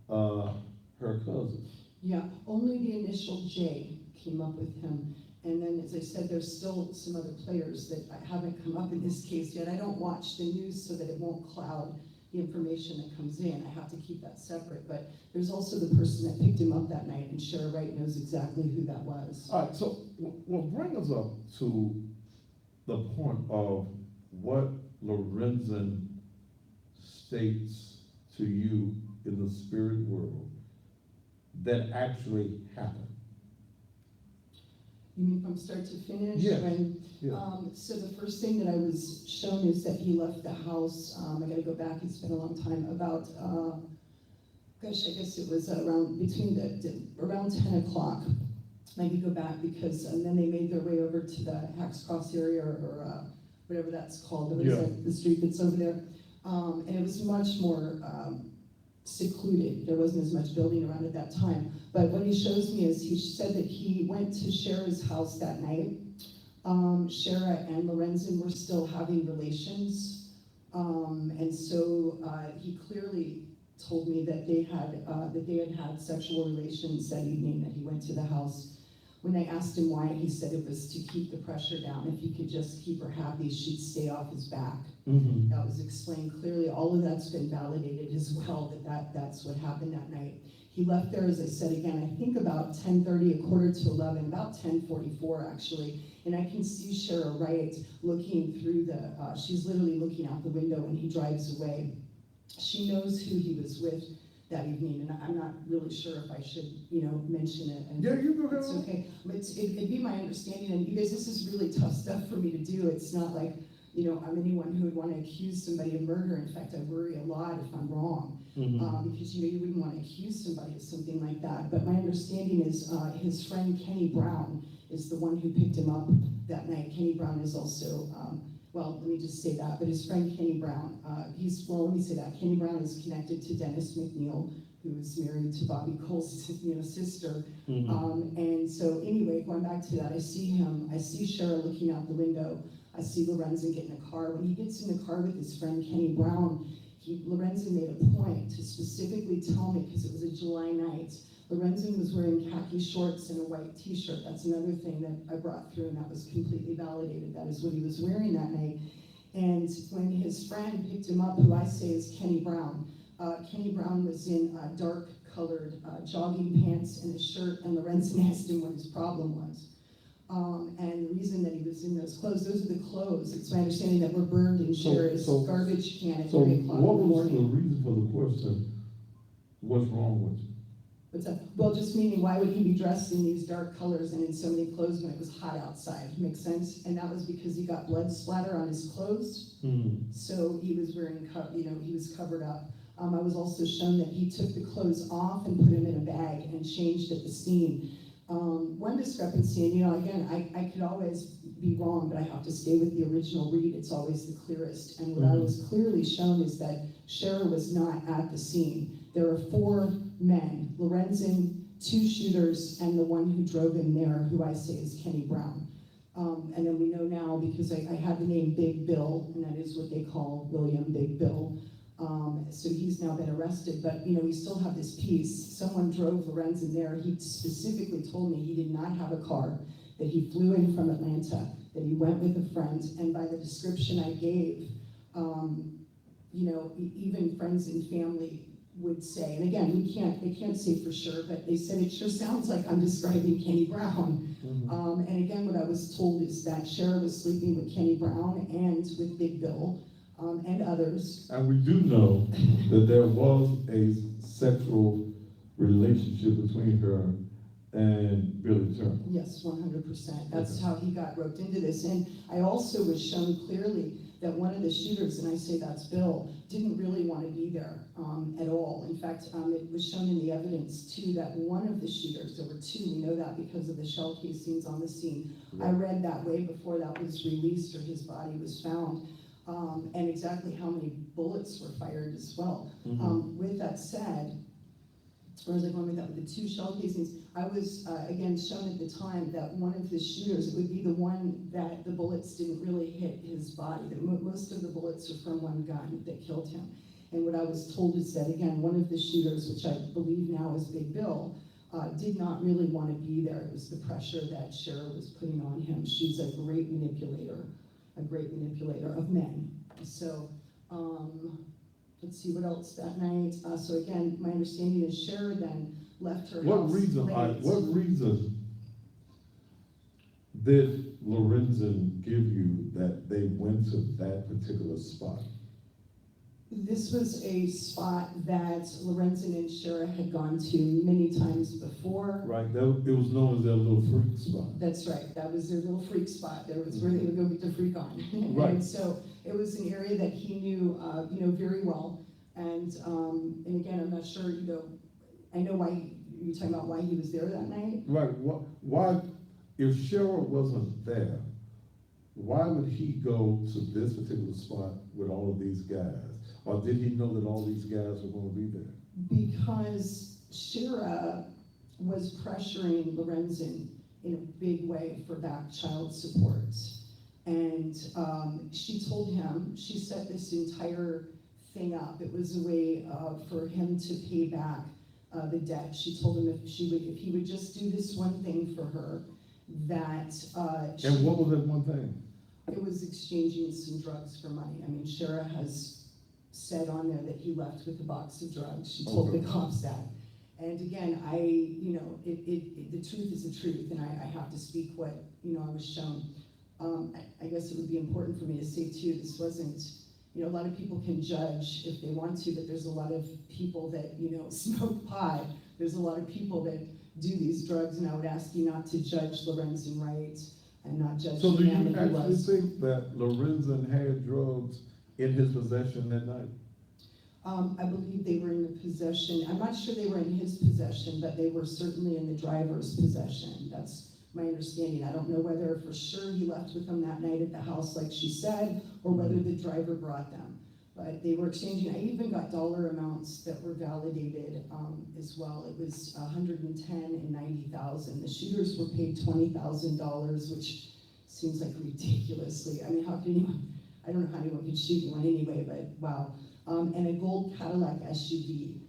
Speaker 1: her cousin?
Speaker 2: Yeah, only the initial J came up with him. And then, as I said, there's still some other players that haven't come up in this case yet. I don't watch the news so that it won't cloud the information that comes in. I have to keep that separate. But there's also the person that picked him up that night, and Shara Wright knows exactly who that was.
Speaker 1: All right, so well, bring us up to the point of what Lorenzen states to you in the spirit world that actually happened.
Speaker 2: You mean from start to finish?
Speaker 1: Yes.
Speaker 2: Yeah. So the first thing that I was shown is that he left the house. I got to go back. It's been a long time. About, I guess it was around 10 o'clock. I could go back because, and then they made their way over to the Hacks Cross area or whatever that's called. What is it? The street that's over there. And it was much more secluded. There wasn't as much building around at that time. But what he shows me is he said that he went to Shara's house that night. Shara and Lorenzen were still having relations. And so he clearly told me that they had had sexual relations that evening, that he went to the house. When I asked him why, he said it was to keep the pressure down. If he could just keep her happy, she'd stay off his back.
Speaker 1: Mm-hmm.
Speaker 2: That was explained clearly. All of that's been validated as well, that's what happened that night. He left there, as I said again, I think about 10:30, 10:45, about 10:44 actually. And I can see Shara Wright looking through she's literally looking out the window when he drives away. She knows who he was with that evening, and I'm not really sure if I should, mention it. And
Speaker 1: Yeah, you go ahead.
Speaker 2: it's okay. It'd be my understanding, and you guys, this is really tough stuff for me to do. It's not like, I'm anyone who would want to accuse somebody of murder. In fact, I worry a lot if I'm wrong, because you wouldn't want to accuse somebody of something like that. But my understanding is his friend Kenny Brown is the one who picked him up that night. Kenny Brown is also, let me just say that, but his friend Kenny Brown, let me say that. Kenny Brown is connected to Dennis McNeil, who is married to Bobby Cole's sister. And so anyway, going back to that, I see Shara looking out the window. I see Lorenzen get in a car. When he gets in the car with his friend Kenny Brown, Lorenzen made a point to specifically tell me, because it was a July night, Lorenzen was wearing khaki shorts and a white t-shirt. That's another thing that I brought through, and that was completely validated. That is what he was wearing that night. And when his friend picked him up, who I say is Kenny Brown was in dark colored jogging pants and a shirt, and Lorenzen asked him what his problem was. And the reason that he was in those are the clothes. It's my understanding that were burned in Shara's garbage can at 3 o'clock in the
Speaker 1: What was
Speaker 2: morning.
Speaker 1: the reason for the question? What's wrong with you?
Speaker 2: What's that? Well, just meaning, why would he be dressed in these dark colors and in so many clothes when it was hot outside? Makes sense? And that was because he got blood splatter on his clothes. So he was wearing, he was covered up. I was also shown that he took the clothes off and put them in a bag and changed at the scene. One discrepancy, and again, I could always be wrong, but I have to stay with the original read. It's always the clearest. And what I was clearly shown is that Shara was not at the scene. There are 4 men, Lorenzen, 2 shooters, and the one who drove him there, who I say is Kenny Brown. And then we know now, because I had the name Big Bill, and that is what they call William Big Bill. So he's now been arrested, but we still have this piece. Someone drove Lorenzen there. He specifically told me he did not have a car, that he flew in from Atlanta, that he went with a friend, and by the description I gave, even friends and family would say, and again, they can't say for sure, but they said it sure sounds like I'm describing Kenny Brown. And again, what I was told is that Shara was sleeping with Kenny Brown and with Big Bill, and others.
Speaker 1: And we do know that there was a sexual relationship between her and Billy Turner.
Speaker 2: Yes, 100%. That's how he got roped into this. And I also was shown clearly that one of the shooters, and I say that's Bill, didn't really want to be there at all. In fact, it was shown in the evidence too that one of the shooters, there were two, we know that because of the shell casings on the scene. I read that way before that was released or his body was found, and exactly how many bullets were fired as well. With that said, where was I going with that? With the two shell casings, I was, again, shown at the time that one of the shooters, it would be the one that the bullets didn't really hit his body. That most of the bullets are from one gun that killed him. And what I was told is that, again, one of the shooters, which I believe now is Big Bill, did not really want to be there. It was the pressure that Shara was putting on him. She's a great manipulator of men. So, let's see what else that night. So again, my understanding is Shara then left her
Speaker 1: What
Speaker 2: house
Speaker 1: reason
Speaker 2: late.
Speaker 1: did Lorenzen give you that they went to that particular spot?
Speaker 2: This was a spot that Lorenzen and Shara had gone to many times before.
Speaker 1: Right, it was known as their little freak spot.
Speaker 2: That's right. That was their little freak spot. That was where they would go get the freak on.
Speaker 1: Right.
Speaker 2: And so it was an area that he knew, very well. And again, I'm not sure, I know why you're talking about why he was there that night.
Speaker 1: Right, why, if Cheryl wasn't there, why would he go to this particular spot with all of these guys? Or did he know that all these guys were going to be there?
Speaker 2: Because Shara was pressuring Lorenzen in a big way for back child support. And she told him, she set this entire thing up. It was a way for him to pay back the debt. She told him if he would just do this one thing for her, that
Speaker 1: And what was that one thing?
Speaker 2: it was exchanging some drugs for money. I mean, Shara has said on there that he left with a box of drugs. She told the cops that. And again, the truth is the truth, and I have to speak what, I was shown. I guess it would be important for me to say too, this wasn't, a lot of people can judge if they want to, but there's a lot of people that, smoke pot. There's a lot of people that do these drugs, and I would ask you not to judge Lorenzen Wright and not judge
Speaker 1: So
Speaker 2: the
Speaker 1: do you
Speaker 2: man that he
Speaker 1: actually
Speaker 2: was.
Speaker 1: think that Lorenzen had drugs in his possession that night?
Speaker 2: I believe they were in the possession, I'm not sure they were in his possession, but they were certainly in the driver's possession. That's my understanding. I don't know whether for sure he left with them that night at the house like she said, or whether the driver brought them. But they were exchanging. I even got dollar amounts that were validated as well. It was 110 and 90,000. The shooters were paid $20,000, which seems like ridiculously. I mean, how can anyone, I don't know how anyone could shoot one anyway, but wow. And a gold Cadillac SUV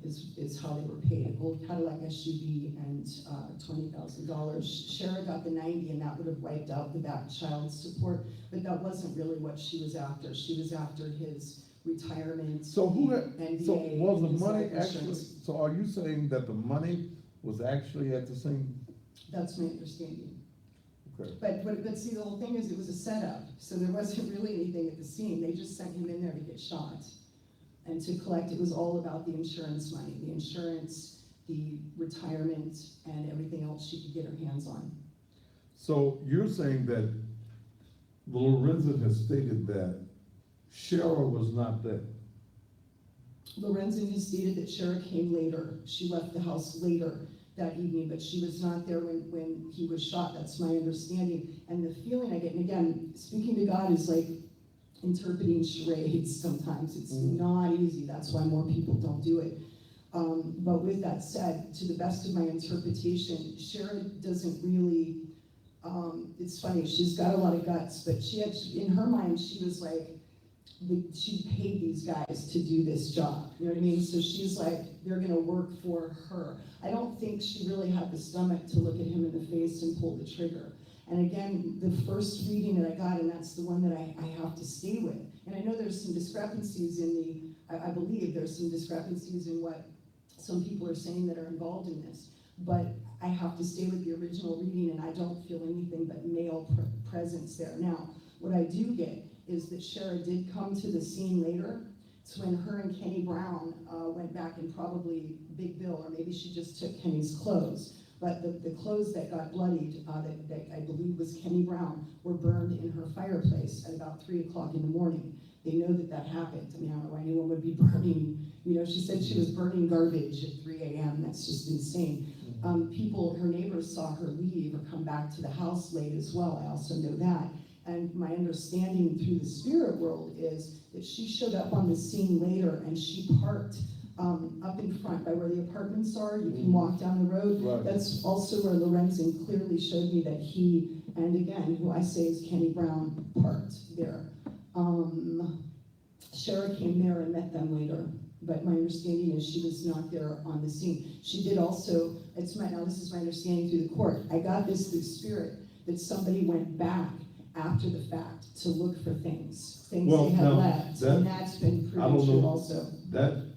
Speaker 2: is how they were paid. A gold Cadillac SUV and $20,000. Shara got the 90, and that would have wiped out the back child support, but that wasn't really what she was after. She was after his retirement.
Speaker 1: So who had,
Speaker 2: NBA,
Speaker 1: so was the
Speaker 2: his
Speaker 1: money
Speaker 2: life
Speaker 1: actually,
Speaker 2: insurance.
Speaker 1: so are you saying that the money was actually at the scene?
Speaker 2: That's my understanding.
Speaker 1: Okay.
Speaker 2: But see, the whole thing is it was a setup, so there wasn't really anything at the scene. They just sent him in there to get shot and to collect. It was all about the insurance money, the insurance, the retirement, and everything else she could get her hands on.
Speaker 1: So you're saying that Lorenzen has stated that Cheryl was not there?
Speaker 2: Lorenzen has stated that Shara came later. She left the house later that evening, but she was not there when he was shot. That's my understanding. And the feeling I get, and again, speaking to God is like interpreting charades sometimes. It's not easy. That's why more people don't do it. But with that said, to the best of my interpretation, Shara doesn't really, it's funny, she's got a lot of guts, but she had, in her mind, she was like, she paid these guys to do this job, you know what I mean? So she's like, they're gonna work for her. I don't think she really had the stomach to look at him in the face and pull the trigger. And again, the first reading that I got, and that's the one that I have to stay with. And I know there's some discrepancies in I believe there's some discrepancies in what some people are saying that are involved in this. But I have to stay with the original reading, and I don't feel anything but male presence there. Now, what I do get is that Shara did come to the scene later. It's when her and Kenny Brown went back and probably Big Bill, or maybe she just took Kenny's clothes. But the clothes that got bloodied, that I believe was Kenny Brown, were burned in her fireplace at about 3 o'clock in the morning. They know that happened. I mean, I don't know why anyone would be burning, she said she was burning garbage at 3 a.m. That's just insane. Her neighbors saw her leave or come back to the house late as well. I also know that. And my understanding through the spirit world is that she showed up on the scene later and she parked up in front by where the apartments are. You can walk down the road.
Speaker 1: Right.
Speaker 2: That's also where Lorenzen clearly showed me that he, and again, who I say is Kenny Brown, parked there. Shara came there and met them later, but my understanding is she was not there on the scene. She did also, now this is my understanding through the court, I got this through spirit, that somebody went back after the fact to look for things
Speaker 1: Well,
Speaker 2: they had
Speaker 1: now,
Speaker 2: left, and that's been
Speaker 1: I don't
Speaker 2: proven true
Speaker 1: know.
Speaker 2: also.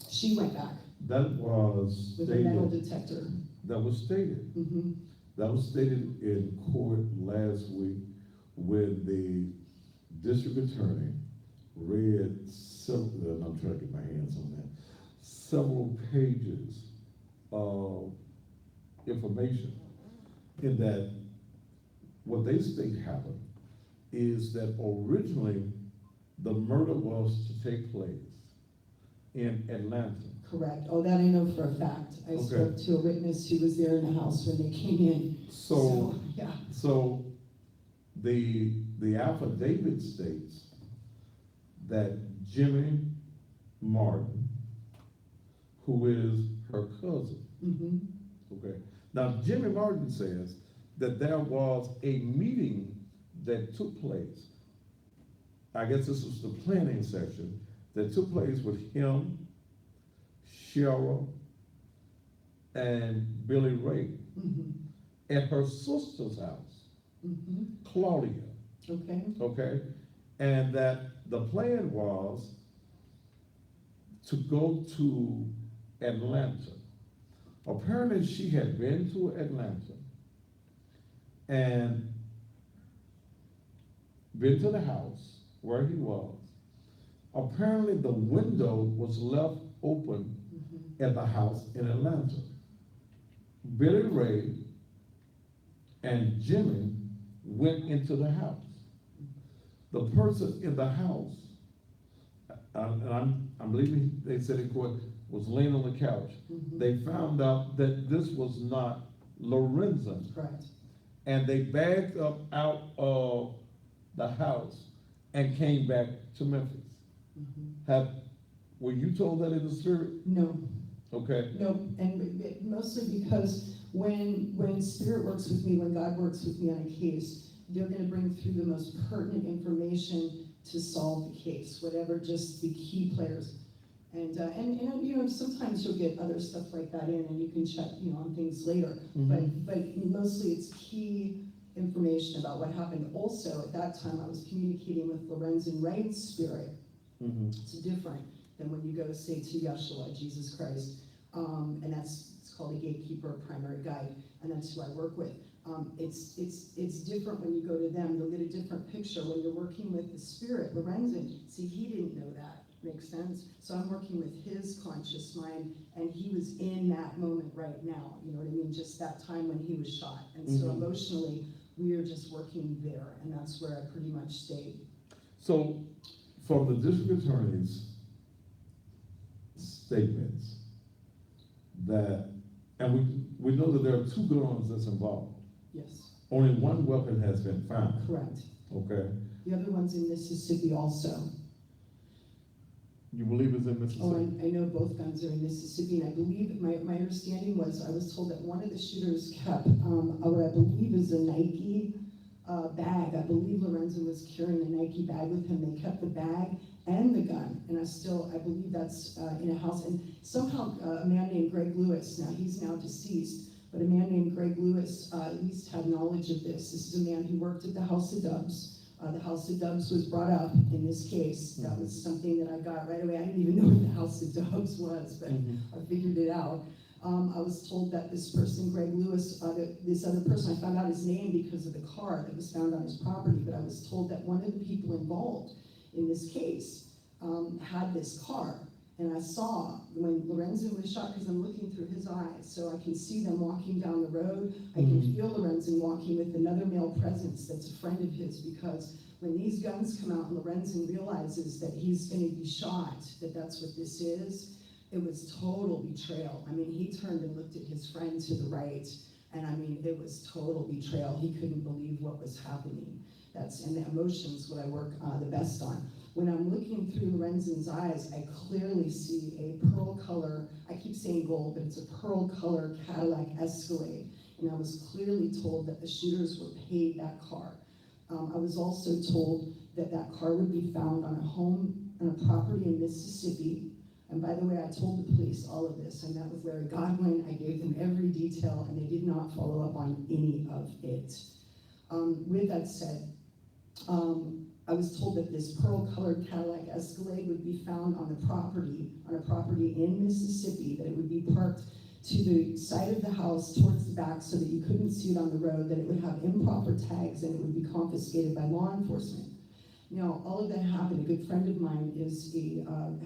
Speaker 2: She went back
Speaker 1: That was
Speaker 2: with a metal
Speaker 1: stated,
Speaker 2: detector.
Speaker 1: that was stated.
Speaker 2: Mhm.
Speaker 1: That was stated in court last week when the district attorney read several, and I'm trying to get my hands on that, several pages of information in that what they state happened is that originally the murder was to take place in Atlanta.
Speaker 2: Correct. Oh, that I know for a fact. I
Speaker 1: Okay.
Speaker 2: spoke to a witness who was there in the house when they came in.
Speaker 1: So,
Speaker 2: Yeah.
Speaker 1: so the affidavit states that Jimmy Martin, who is her cousin,
Speaker 2: Mm-hmm.
Speaker 1: okay? Now, Jimmy Martin says that there was a meeting that took place. I guess this was the planning session that took place with him, Cheryl, and Billy Ray
Speaker 2: Mm-hmm.
Speaker 1: at her sister's house,
Speaker 2: Mm-hmm.
Speaker 1: Claudia,
Speaker 2: Okay.
Speaker 1: okay? And that the plan was to go to Atlanta. Apparently she had been to Atlanta and been to the house where he was. Apparently the window was left open
Speaker 2: Mm-hmm.
Speaker 1: at the house in Atlanta. Billy Ray and Jimmy went into the house. The person in the house, and I'm believing they said in court, was laying on the couch.
Speaker 2: Mm-hmm.
Speaker 1: They found out that this was not Lorenzen,
Speaker 2: Correct.
Speaker 1: and they backed up out of the house and came back to Memphis.
Speaker 2: Mm-hmm.
Speaker 1: Were you told that in the spirit?
Speaker 2: No.
Speaker 1: Okay.
Speaker 2: No, and mostly because when spirit works with me, when God works with me on a case, they're gonna bring through the most pertinent information to solve the case, whatever just the key players. And sometimes you'll get other stuff like that in and you can check, on things later.
Speaker 1: Mhm.
Speaker 2: But mostly it's key information about what happened. Also, at that time, I was communicating with Lorenzen Wright's spirit.
Speaker 1: Mm-hmm.
Speaker 2: It's different than when you go to say to Yeshua, Jesus Christ. And it's called a gatekeeper, primary guide, and that's who I work with. It's different when you go to them. You'll get a different picture when you're working with the spirit. Lorenzen, see, he didn't know that. Makes sense? So I'm working with his conscious mind, and he was in that moment right now. You know what I mean? Just that time when he was shot. And so
Speaker 1: Mhm.
Speaker 2: emotionally, we are just working there, and that's where I pretty much stayed.
Speaker 1: So, from the district attorney's statements, that, and we know that there are 2 guns that's involved.
Speaker 2: Yes,
Speaker 1: Only 1 weapon has been found,
Speaker 2: correct.
Speaker 1: okay?
Speaker 2: The other one's in Mississippi also.
Speaker 1: You believe it's in
Speaker 2: Oh,
Speaker 1: Mississippi?
Speaker 2: I know both guns are in Mississippi, and I believe, my understanding was, I was told that one of the shooters kept, what I believe is a Nike bag. I believe Lorenzen was carrying a Nike bag with him. They kept the bag and the gun, and I believe that's in a house. And somehow a man named Greg Lewis, now he's now deceased, but a man named Greg Lewis at least had knowledge of this. This is a man who worked at the House of Dubs. The House of Dubs was brought up in this case. That was something that I got right away. I didn't even know what the House of Dubs was, but I figured it out. I was told that this person, Greg Lewis, this other person, I found out his name because of the car that was found on his property, but I was told that one of the people involved in this case had this car. And I saw when Lorenzen was shot, because I'm looking through his eyes, so I can see them walking down the road. I can feel Lorenzen walking with another male presence that's a friend of his, because when these guns come out and Lorenzen realizes that he's going to be shot, that's what this is, it was total betrayal. I mean, he turned and looked at his friend to the right, and I mean, it was total betrayal. He couldn't believe what was happening. And the emotions what I work the best on. When I'm looking through Lorenzen's eyes, I clearly see a pearl color, I keep saying gold, but it's a pearl color Cadillac Escalade. And I was clearly told that the shooters were paid that car. I was also told that that car would be found on a property in Mississippi. And by the way, I told the police all of this. I met with Larry Godwin, I gave them every detail, and they did not follow up on any of it. With that said, I was told that this pearl-colored Cadillac Escalade would be found on a property in Mississippi, that it would be parked to the side of the house towards the back so that you couldn't see it on the road, that it would have improper tags, and it would be confiscated by law enforcement. Now, all of that happened. A good friend of mine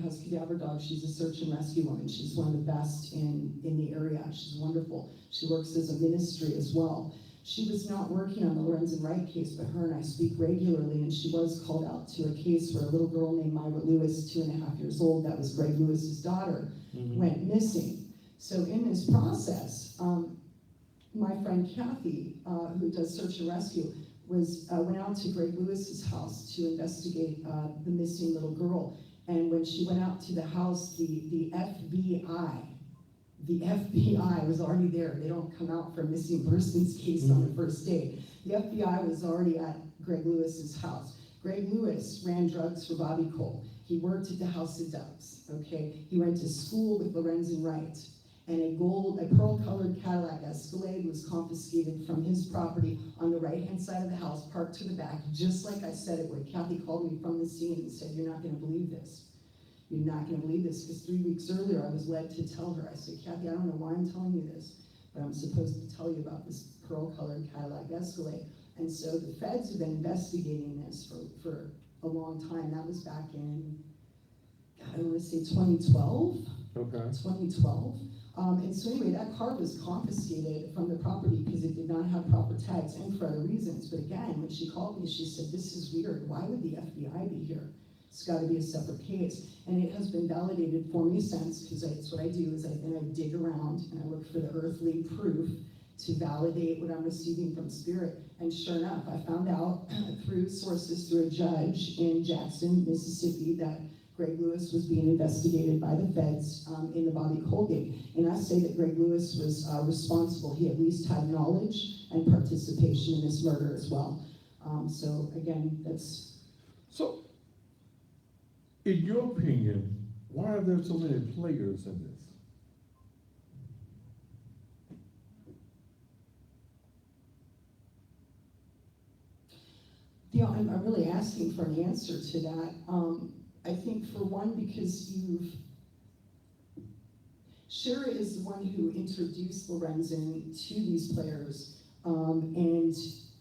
Speaker 2: has cadaver dogs. She's a search and rescue woman. She's one of the best in the area. She's wonderful. She works as a ministry as well. She was not working on the Lorenzen Wright case, but her and I speak regularly, and she was called out to a case where a little girl named Myra Lewis, 2.5 years old, that was Greg Lewis's daughter, went missing. So in this process, my friend Kathy, who does search and rescue, went out to Greg Lewis's house to investigate the missing little girl. And when she went out to the house, the FBI was already there. They don't come out for a missing persons case on the first day. The FBI was already at Greg Lewis's house. Greg Lewis ran drugs for Bobby Cole. He worked at the House of Dubs, okay? He went to school with Lorenzen Wright. And a pearl-colored Cadillac Escalade was confiscated from his property on the right-hand side of the house, parked to the back, just like I said it would. Kathy called me from the scene and said, "You're not gonna believe this. You're not going to believe this," because 3 weeks earlier I was led to tell her. I said, "Kathy, I don't know why I'm telling you this, but I'm supposed to tell you about this pearl-colored Cadillac Escalade." And so the feds have been investigating this for a long time. That was back in, I want to say 2012.
Speaker 7: Okay.
Speaker 2: 2012. And so anyway, that car was confiscated from the property because it did not have proper tags and for other reasons. But again, when she called me, she said, "This is weird. Why would the FBI be here? It's got to be a separate case." And it has been validated for me since, because that's what I do, is I dig around and I look for the earthly proof to validate what I'm receiving from spirit. And sure enough, I found out through sources, through a judge in Jackson, Mississippi, that Greg Lewis was being investigated by the feds in the Bobby Cole case. And I say that Greg Lewis was responsible. He at least had knowledge and participation in this murder as well. So again, that's...
Speaker 7: So, in your opinion, why are there so many players in this?
Speaker 2: Yeah, I'm really asking for an answer to that. I think for one, because Shara is the one who introduced Lorenzen to these players and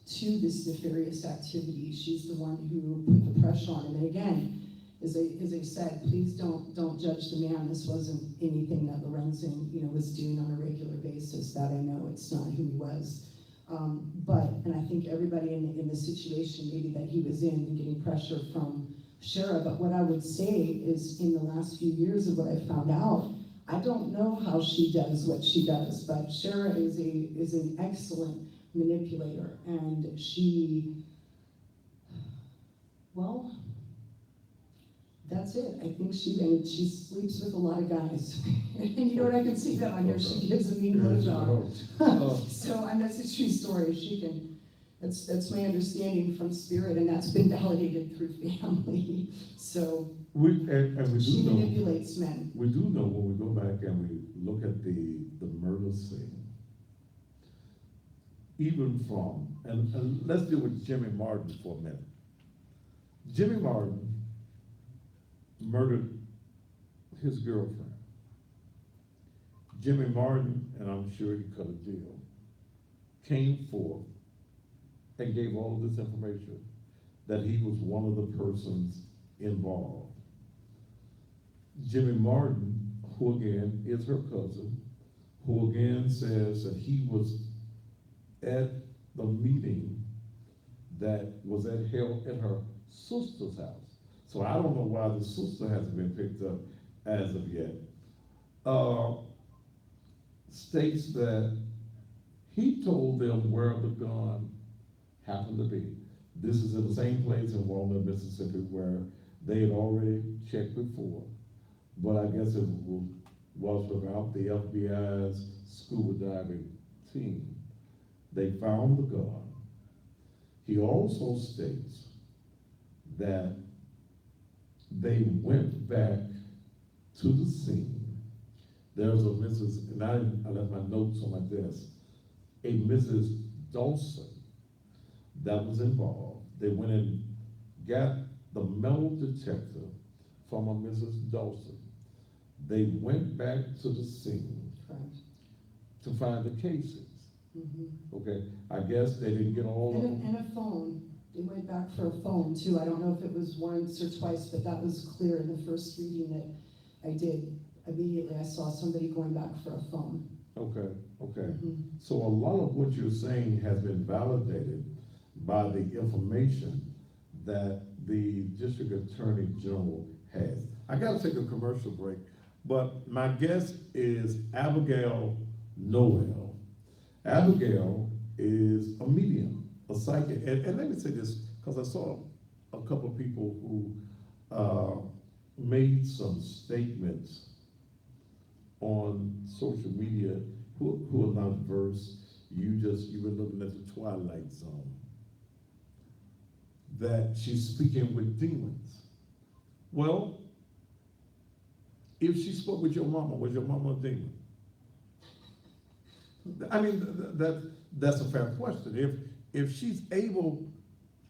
Speaker 2: to this nefarious activity. She's the one who put the pressure on him. And again, as I said, please don't judge the man. This wasn't anything that Lorenzen, was doing on a regular basis. That I know it's not who he was. And I think everybody in the situation maybe that he was in getting pressure from Shara. But what I would say is, in the last few years of what I found out, I don't know how she does what she does, but Shara is an excellent manipulator, and that's it. I think she sleeps with a lot of guys. And you know what, I can see that on here. She gives a mean blowjob. So, and that's a true story. That's my understanding from Spirit, and that's been validated through family. So
Speaker 7: And we
Speaker 2: she
Speaker 7: do know,
Speaker 2: manipulates men.
Speaker 7: we do know when we go back and we look at the murder scene, even from, and let's deal with Jimmy Martin for a minute. Jimmy Martin murdered his girlfriend. Jimmy Martin, and I'm sure he cut a deal, came forth and gave all of this information that he was one of the persons involved. Jimmy Martin, who again is her cousin, who again says that he was at the meeting that was held at her sister's house. So I don't know why the sister hasn't been picked up as of yet. States that he told them where the gun happened to be. This is in the same place in Walnut, Mississippi, where they had already checked before, but I guess it was without the FBI's scuba diving team. They found the gun. He also states that they went back to the scene. There's a Mrs., and I left my notes on my desk, a Mrs. Dawson that was involved. They went and got the metal detector from a Mrs. Dawson. They went back to the scene
Speaker 2: Correct.
Speaker 7: to find the cases.
Speaker 2: Mhm.
Speaker 7: Okay, I guess they didn't get all of them.
Speaker 2: And a phone. They went back for a phone too. I don't know if it was once or twice, but that was clear in the first reading that I did. Immediately, I saw somebody going back for a phone.
Speaker 7: Okay.
Speaker 2: Mhm.
Speaker 7: So a lot of what you're saying has been validated by the information that the district attorney general has. I gotta take a commercial break, but my guest is Abigail Noel. Abigail is a medium, a psychic, and let me say this, because I saw a couple of people who made some statements on social media who are not versed. You've been looking at the Twilight Zone. That she's speaking with demons. Well, if she spoke with your mama, was your mama a demon? I mean, that's a fair question. If she's able,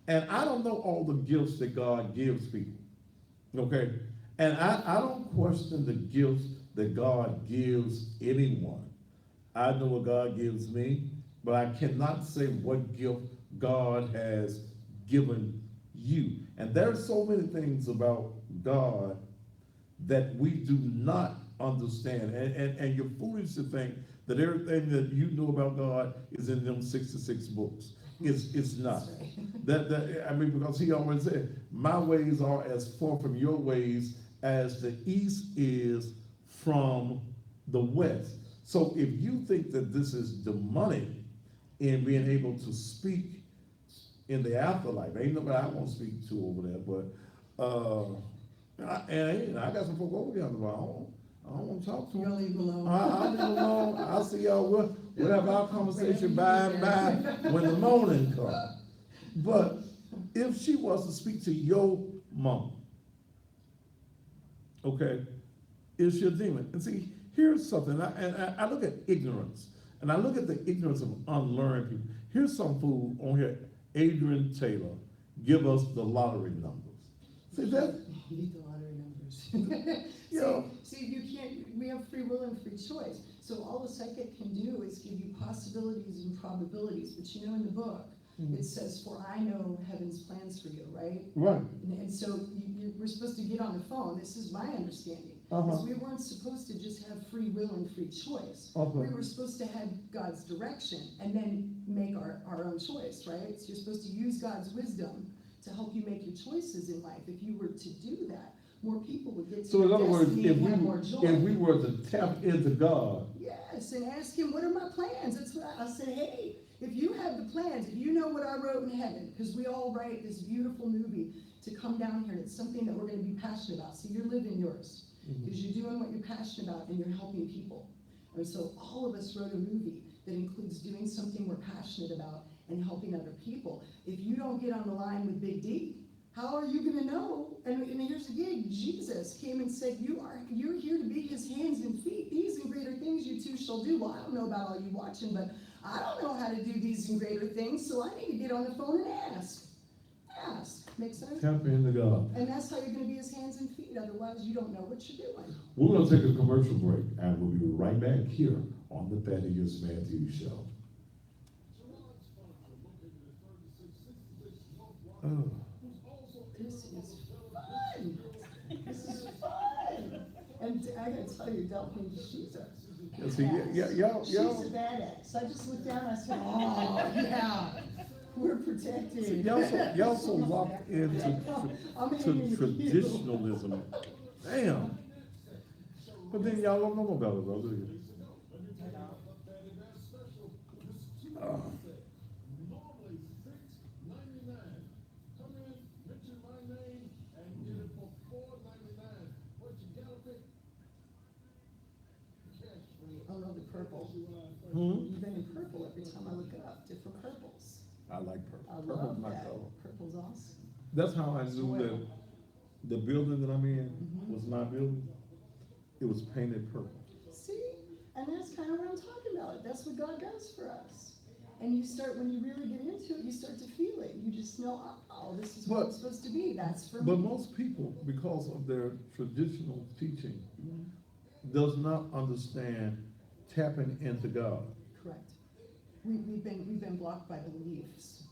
Speaker 7: and I don't know all the gifts that God gives people, okay? And I don't question the gifts that God gives anyone. I know what God gives me, but I cannot say what gift God has given you. And there are so many things about God that we do not understand. And you're foolish to think that everything that you know about God is in them 66 books. It's not.
Speaker 2: That's right.
Speaker 7: Because he always said, my ways are as far from your ways as the east is from the west. So if you think that this is demonic in being able to speak in the afterlife, ain't nobody I won't speak to over there, but I got some folk over there, but I don't want to talk to
Speaker 2: You'll
Speaker 7: them.
Speaker 2: leave them alone.
Speaker 7: I'll leave them alone. I'll see y'all, we'll have our conversation by and by when the morning comes. But if she was to speak to your mom, okay, is she a demon? And see, here's something, I look at ignorance, and I look at the ignorance of unlearned people. Here's some fool on here, Adrian Taylor, give us the lottery numbers. See that?
Speaker 2: You need the lottery numbers.
Speaker 7: You know.
Speaker 2: See, you can't, we have free will and free choice. So all a psychic can do is give you possibilities and probabilities. But you know, in the book, it says, for I know heaven's plans for you, right?
Speaker 7: Right.
Speaker 2: And so we're supposed to get on the phone. This is my understanding.
Speaker 7: Uh-huh.
Speaker 2: Is we weren't supposed to just have free will and free choice.
Speaker 7: Okay.
Speaker 2: We were supposed to have God's direction and then make our own choice, right? So you're supposed to use God's wisdom to help you make your choices in life. If you were to do that, more people would get to
Speaker 7: So in
Speaker 2: their
Speaker 7: other words,
Speaker 2: destiny and have more joy.
Speaker 7: if we were to tap into God,
Speaker 2: Yes, and ask him, what are my plans? That's what I said, hey, if you have the plans, if you know what I wrote in heaven, because we all write this beautiful movie to come down here, and it's something that we're going to be passionate about. So you're living yours, because you're doing what you're passionate about, and you're helping people. And so all of us wrote a movie that includes doing something we're passionate about and helping other people. If you don't get on the line with Big D, how are you gonna know? And here's the gig, Jesus came and said, you're here to be his hands and feet. These and greater things you two shall do. Well, I don't know about all you watching, but I don't know how to do these and greater things, so I need to get on the phone and ask. Ask, make sense?
Speaker 7: Tap into God.
Speaker 2: And that's how you're gonna be his hands and feet, otherwise you don't know what you're doing.
Speaker 7: We're gonna take a commercial break, and we'll be right back here on the Thaddeus Matthews Show. Oh.
Speaker 2: This is fun. This is fun. And I gotta tell you, Delphine, she's a
Speaker 7: Yeah, see, y'all.
Speaker 2: she's a badass. I just looked down and I said, oh, yeah, we're protected.
Speaker 7: See, y'all so locked into
Speaker 2: I'm
Speaker 7: to
Speaker 2: hanging with you.
Speaker 7: traditionalism. Damn. But then y'all don't know about it though, do you?
Speaker 2: Oh no, the purple.
Speaker 7: Hmm?
Speaker 2: You've been in purple every time I look it up, different purples.
Speaker 7: I like purple.
Speaker 2: I
Speaker 7: Purple's
Speaker 2: love
Speaker 7: my
Speaker 2: that.
Speaker 7: color.
Speaker 2: Purple's awesome.
Speaker 7: That's how I knew that the building that I'm in
Speaker 2: Mhm.
Speaker 7: was my building. It was painted purple.
Speaker 2: See, and that's kind of what I'm talking about. That's what God does for us. And you start, when you really get into it, you start to feel it. You just know, oh, this is what
Speaker 7: But-
Speaker 2: it's supposed to be. That's for
Speaker 7: But
Speaker 2: me.
Speaker 7: most people, because of their traditional teaching,
Speaker 2: Mhm.
Speaker 7: does not understand tapping into God.
Speaker 2: Correct. We've been blocked by beliefs,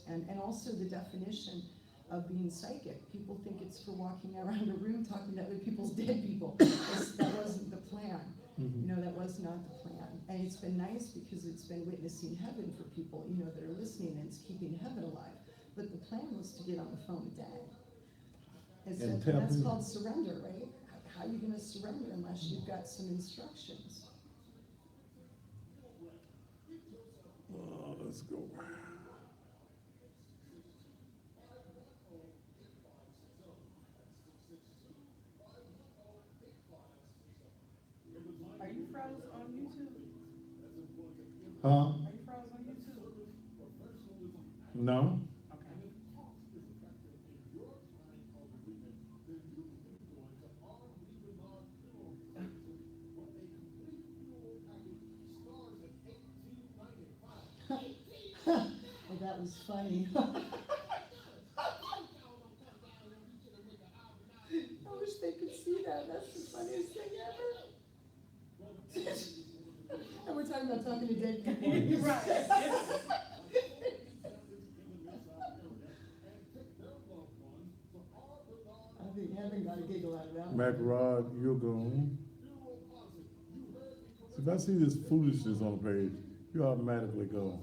Speaker 2: and also the definition of being psychic. People think it's for walking around a room talking to other people's dead people. That wasn't the plan.
Speaker 7: Mhm.
Speaker 2: You know, that was not the plan. And it's been nice because it's been witnessing heaven for people, you know, that are listening, and it's keeping heaven alive. But the plan was to get on the phone with Dad.
Speaker 7: And tap
Speaker 2: That's
Speaker 7: in.
Speaker 2: called surrender, right? How are you gonna surrender unless you've got some instructions?
Speaker 7: Let's go.
Speaker 4: Are you froze on YouTube?
Speaker 7: Huh?
Speaker 4: Are you froze on YouTube?
Speaker 7: No?
Speaker 4: Okay.
Speaker 2: Oh, that was funny. I wish they could see that. That's the funniest thing ever. And we're talking about talking to dead people.
Speaker 4: Right.
Speaker 2: I think Heaven got a giggle out of that one.
Speaker 7: Mac Rod, you're gone. If I see this foolishness on the page, you automatically go.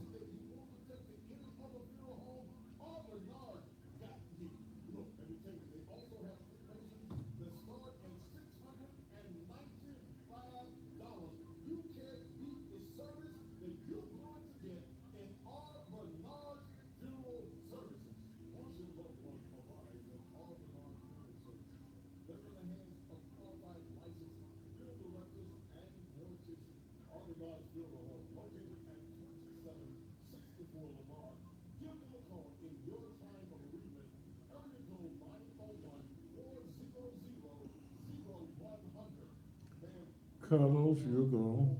Speaker 7: Carlos, you're gone.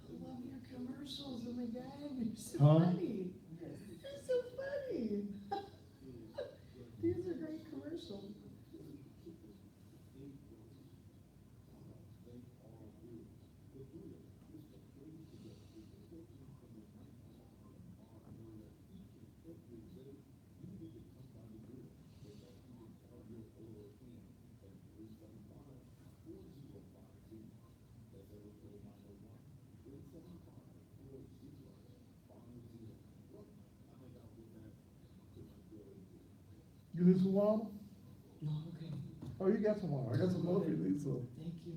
Speaker 2: I love your commercials, oh my God, you're so
Speaker 7: Huh?
Speaker 2: funny. You're so funny. These are great commercials.
Speaker 7: You need some water?
Speaker 2: No, okay,
Speaker 7: Oh, you got some water. I got some more if you need some.
Speaker 2: thank you.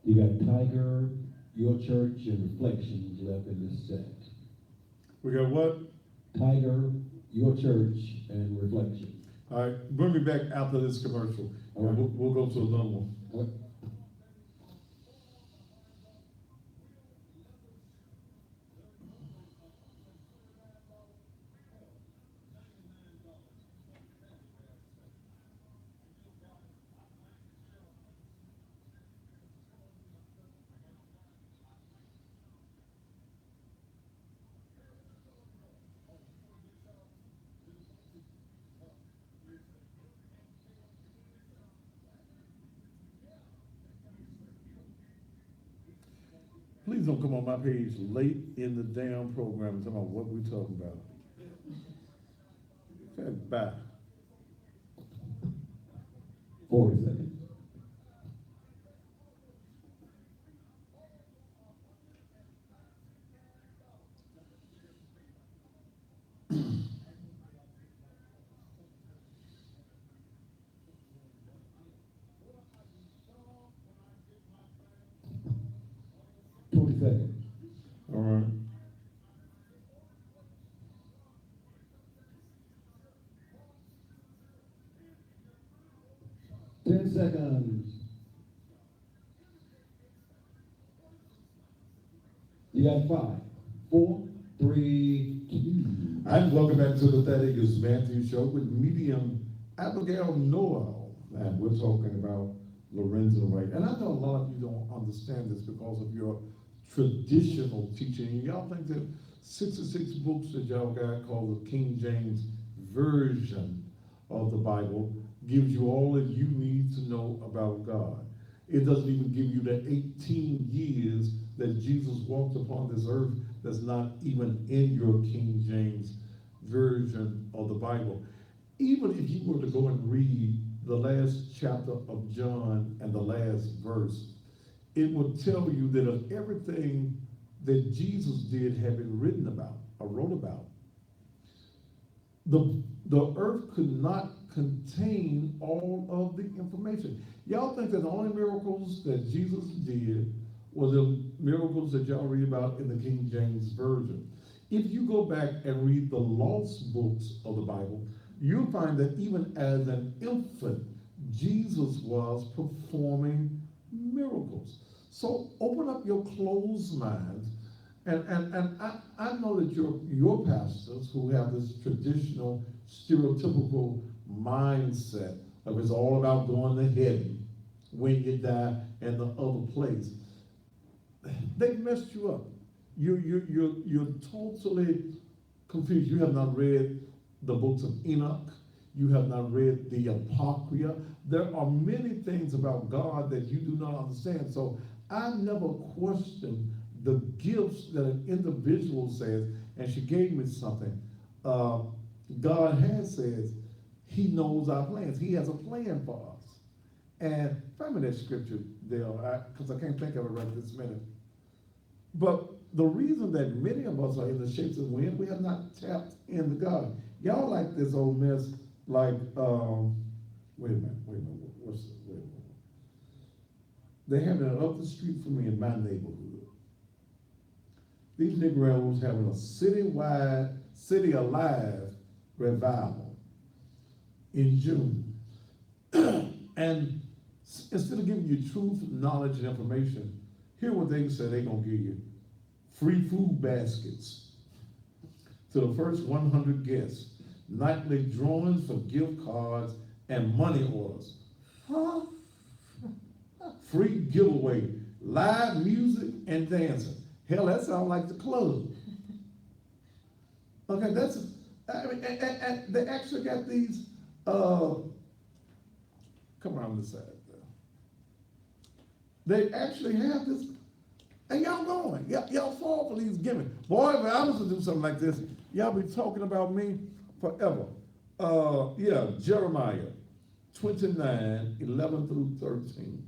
Speaker 6: You got Tiger, Your Church, and Reflections left in this set.
Speaker 7: We got what?
Speaker 6: Tiger, Your Church, and Reflections.
Speaker 7: All right, bring me back after this commercial.
Speaker 6: All right.
Speaker 7: We'll go to another one.
Speaker 6: What?
Speaker 7: Please don't come on my page late in the damn program and talk about what we talking about. Okay, bye.
Speaker 6: 40 seconds. Seconds.
Speaker 7: All right.
Speaker 6: Seconds. You got 5, 4, 3, 2.
Speaker 7: And welcome back to the Thaddeus Matthews Show with medium Abigail Noel. And we're talking about Lorenzo Wright. And I know a lot of you don't understand this because of your traditional teaching. Y'all think that 66 books that y'all got called the King James Version of the Bible gives you all that you need to know about God. It doesn't even give you the 18 years that Jesus walked upon this earth that's not even in your King James Version of the Bible. Even if you were to go and read the last chapter of John and the last verse, it would tell you that of everything that Jesus did had been written about or wrote about, the earth could not contain all of the information. Y'all think that the only miracles that Jesus did were the miracles that y'all read about in the King James Version. If you go back and read the lost books of the Bible, you'll find that even as an infant, Jesus was performing miracles. So open up your closed minds, and I know that your pastors who have this traditional, stereotypical mindset of it's all about going to heaven when you die and the other place. They messed you up. You're totally confused. You have not read the books of Enoch. You have not read the Apocrypha. There are many things about God that you do not understand. So I never questioned the gifts that an individual says, and she gave me something. God has says he knows our plans. He has a plan for us. And find me that scripture, Dale, because I can't think of it right this minute. But the reason that many of us are in the shapes of wind, we have not tapped into God. Y'all like this old mess, like, wait a minute, wait a minute. They have it up the street from me in my neighborhood. These Negroes having a citywide, City Alive revival in June. And instead of giving you truth, knowledge, and information, here's what they say they're gonna give you: free food baskets.
Speaker 1: to the first 100 guests. Nightly drawings for gift cards and money orders. Huh? Free giveaway, live music and dancing. Hell, that sounds like the club. Okay, that's, I mean, and they actually got these, come around this side there. They actually have this, and y'all going, y'all fall for these gimmicks. Boy, if I was to do something like this, y'all be talking about me forever. Jeremiah 29, 11 through 13.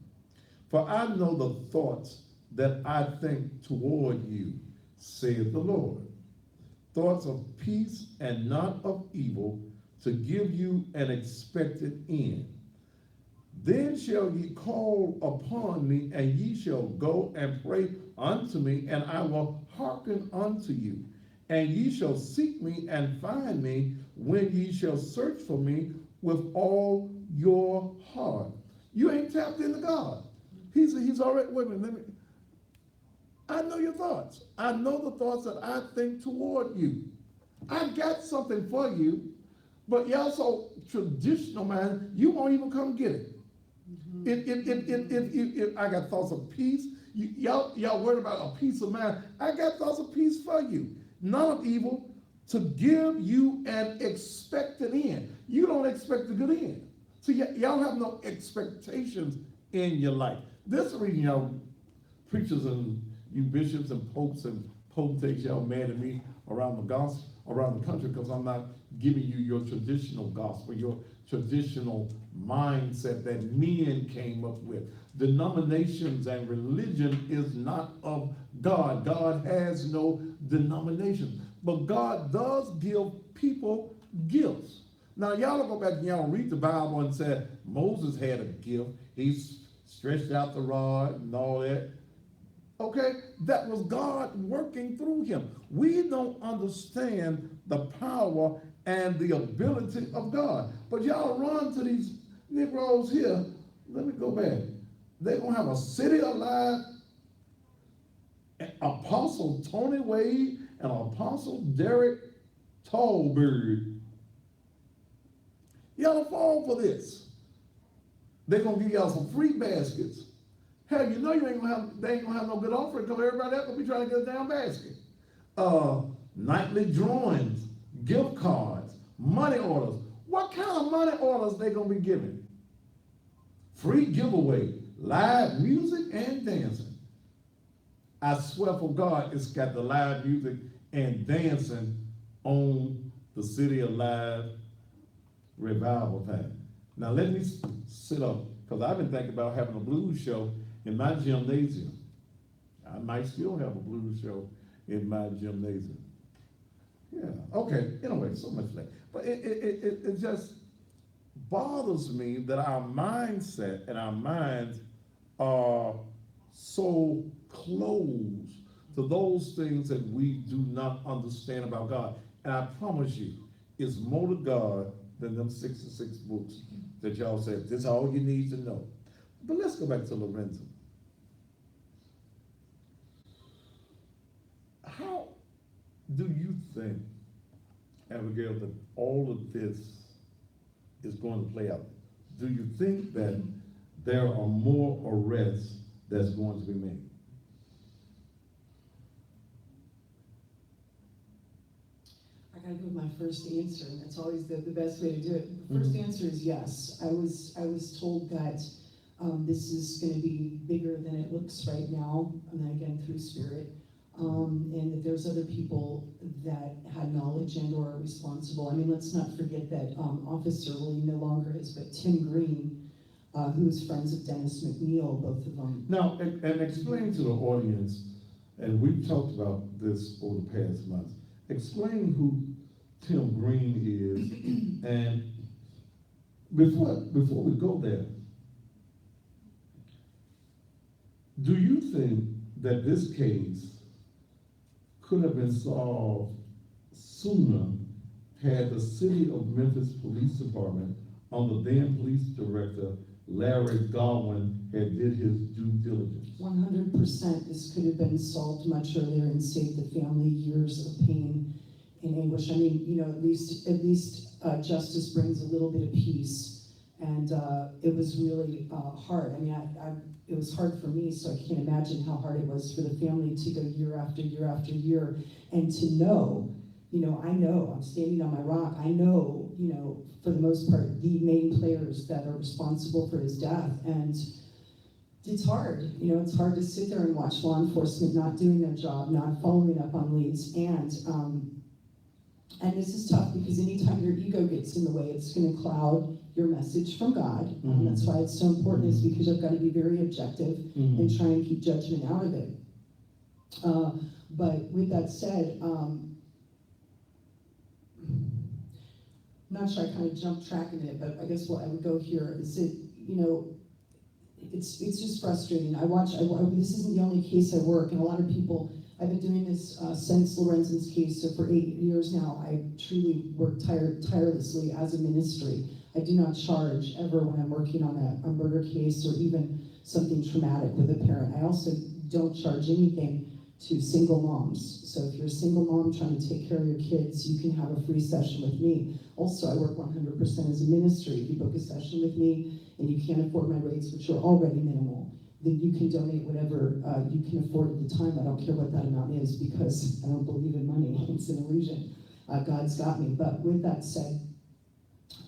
Speaker 1: For I know the thoughts that I think toward you, saith the Lord. Thoughts of peace and not of evil, to give you an expected end. Then shall ye call upon me, and ye shall go and pray unto me, and I will hearken unto you. And ye shall seek me and find me, when ye shall search for me with all your heart. You ain't tapped into God. He's already, wait a minute, I know your thoughts. I know the thoughts that I think toward you. I got something for you, but y'all so traditional, man, you won't even come get it. If I got thoughts of peace, y'all worried about a peace of mind. I got thoughts of peace for you, none of evil, to give you an expected end. You don't expect a good end. So y'all have no expectations in your life. This is the reason y'all preachers and you bishops and popes and potentates, y'all mad at me around the gospel, around the country, because I'm not giving you your traditional gospel, your traditional mindset that men came up with. Denominations and religion is not of God. God has no denomination. But God does give people gifts. Now, y'all go back and y'all read the Bible and say Moses had a gift. He stretched out the rod and all that. Okay, that was God working through him. We don't understand the power and the ability of God. But y'all run to these Negroes here. Let me go back. They're going to have a city alive. Apostle Tony Wade and Apostle Derek Tallbird. Y'all fall for this. They're going to give y'all some free baskets. Hell, you know they ain't gonna have no good offering because everybody else gonna be trying to get a damn basket. Nightly drawings, gift cards, money orders. What kind of money orders they gonna be giving? Free giveaway, live music and dancing. I swear for God, it's got the live music and dancing on the City Alive revival time. Now let me sit up, because I've been thinking about having a blues show in my gymnasium. I might still have a blues show in my gymnasium. Yeah, okay, anyway, so much late. But it just bothers me that our mindset and our minds are so closed to those things that we do not understand about God. And I promise you, it's more to God than them 66 books that y'all said, this is all you need to know. But let's go back to Lorenzo. How do you think, Abigail, that all of this is going to play out? Do you think that there are more arrests that's going to be made?
Speaker 2: I gotta go with my first answer, and that's always the best way to do it. The first answer is yes. I was told that this is gonna be bigger than it looks right now, and then again through Spirit. And that there's other people that had knowledge and or are responsible. I mean, let's not forget that Officer, well, he no longer is, but Tim Green, who is friends of Dennis McNeil, both of them.
Speaker 1: Now, and explain to the audience, and we've talked about this over the past months, explain who Tim Green is, and before we go there, do you think that this case could have been solved sooner had the City of Memphis Police Department, under then Police Director Larry Godwin, had did his due diligence?
Speaker 2: 100%, this could have been solved much earlier and saved the family years of pain in anguish. I mean, you know, at least justice brings a little bit of peace, and it was really hard. I mean, it was hard for me, so I can't imagine how hard it was for the family to go year after year after year, and to know, you know, I know, I'm standing on my rock, I know, you know, for the most part, the main players that are responsible for his death, and it's hard, you know, it's hard to sit there and watch law enforcement not doing their job, not following up on leads, and this is tough because anytime your ego gets in the way, it's going to cloud your message from God. And that's why it's so important, is because I've got to be very objective and try and keep judgment out of it. But with that said, not sure, I kind of jumped track in it, but I guess what I would go here is it, you know, it's just frustrating. This isn't the only case I work, and a lot of people, I've been doing this since Lorenzen's case, so for 8 years now. I truly work tirelessly as a ministry. I do not charge ever when I'm working on a murder case or even something traumatic with a parent. I also don't charge anything to single moms. So if you're a single mom trying to take care of your kids, you can have a free session with me. Also, I work 100% as a ministry. If you book a session with me and you can't afford my rates, which are already minimal, then you can donate whatever you can afford at the time. I don't care what that amount is, because I don't believe in money. It's an illusion. God's got me. But with that said,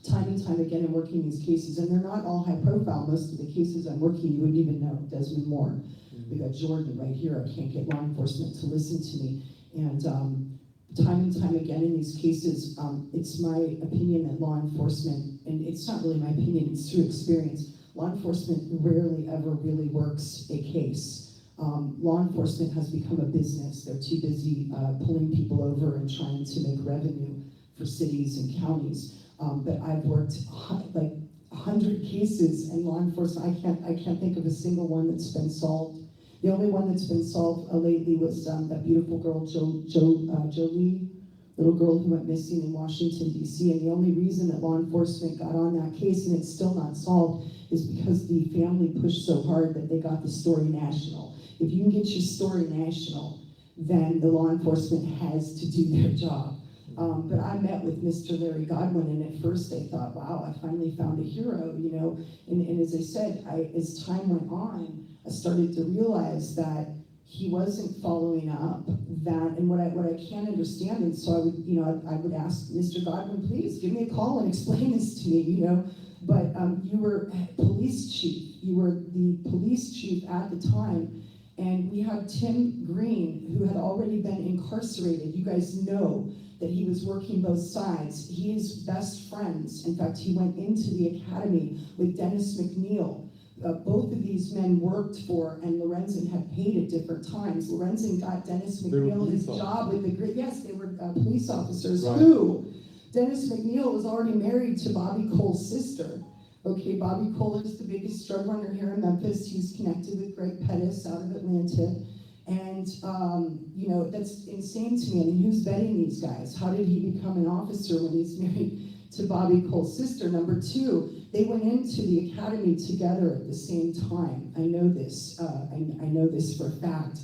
Speaker 2: time and time again, I'm working these cases, and they're not all high profile. Most of the cases I'm working, you wouldn't even know. Desmond Moore. We got Jordan right here. I can't get law enforcement to listen to me. And time and time again in these cases, it's my opinion that law enforcement, and it's not really my opinion, it's through experience, law enforcement rarely ever really works a case. Law enforcement has become a business. They're too busy pulling people over and trying to make revenue for cities and counties. But I've worked like 100 cases in law enforcement. I can't think of a single one that's been solved. The only one that's been solved lately was that beautiful girl, Jolie, little girl who went missing in Washington, D.C. And the only reason that law enforcement got on that case, and it's still not solved, is because the family pushed so hard that they got the story national. If you can get your story national, then the law enforcement has to do their job. But I met with Mr. Larry Godwin, and at first they thought, wow, I finally found a hero, you know. And as I said, as time went on, I started to realize that he wasn't following up that, and what I can't understand. And so I would ask Mr. Godwin, please give me a call and explain this to me, you know. But you were police chief. You were the police chief at the time, and we have Tim Green, who had already been incarcerated. You guys know that he was working both sides. He is best friends. In fact, he went into the academy with Dennis McNeil. Both of these men worked for, and Lorenzen had paid at different times. Lorenzen got Dennis McNeil his job with the, yes, they were police officers, right. Who, Dennis McNeil was already married to Bobby Cole's sister. Okay, Bobby Cole is the biggest drug runner here in Memphis. He's connected with Greg Pettis out of Atlanta. And, you know, that's insane to me. I mean, who's vetting these guys? How did he become an officer when he's married to Bobby Cole's sister? Number two, they went into the academy together at the same time. I know this. I know this for a fact.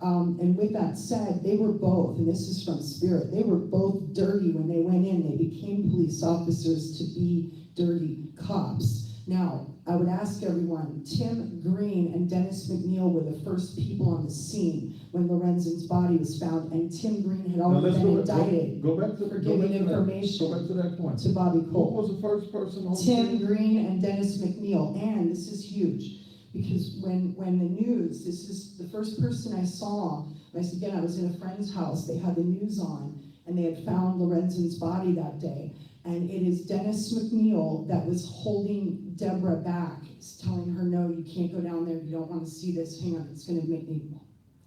Speaker 2: And with that said, they were both, and this is from Spirit, they were both dirty when they went in. They became police officers to be dirty cops. Now, I would ask everyone, Tim Green and Dennis McNeil were the first people on the scene when Lorenzen's body was found, and Tim Green had already been indicted
Speaker 7: go back to
Speaker 2: for giving information
Speaker 7: go back to that point.
Speaker 2: to Bobby Cole.
Speaker 7: Who was the first person on
Speaker 2: Tim Green and Dennis McNeil. And this is huge, because when the news, this is the first person I saw, again, I was in a friend's house, they had the news on, and they had found Lorenzen's body that day. And it is Dennis McNeil that was holding Deborah back, telling her, no, you can't go down there, you don't want to see this, hang on, it's gonna make me,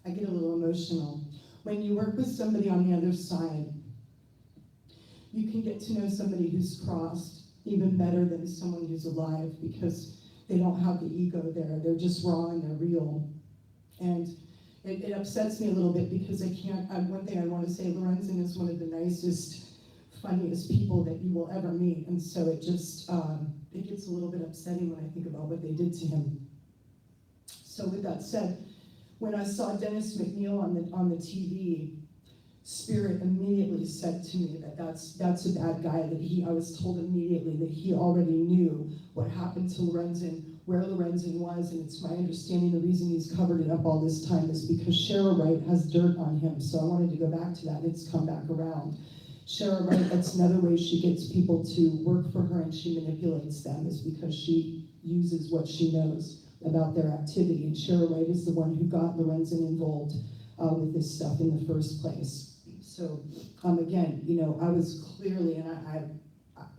Speaker 2: I get a little emotional. When you work with somebody on the other side, you can get to know somebody who's crossed even better than someone who's alive, because they don't have the ego there, they're just raw and they're real. And it upsets me a little bit, because one thing I want to say, Lorenzen is one of the nicest, funniest people that you will ever meet, and so it just it gets a little bit upsetting when I think about what they did to him. So with that said, when I saw Dennis McNeil on the TV, Spirit immediately said to me that that's a bad guy, I was told immediately that he already knew what happened to Lorenzen, where Lorenzen was, and it's my understanding the reason he's covered it up all this time is because Shara Wright has dirt on him. So I wanted to go back to that, and it's come back around. Shara Wright, that's another way she gets people to work for her and she manipulates them, is because she uses what she knows about their activity. And Shara Wright is the one who got Lorenzen involved with this stuff in the first place. So, again, I was clearly, and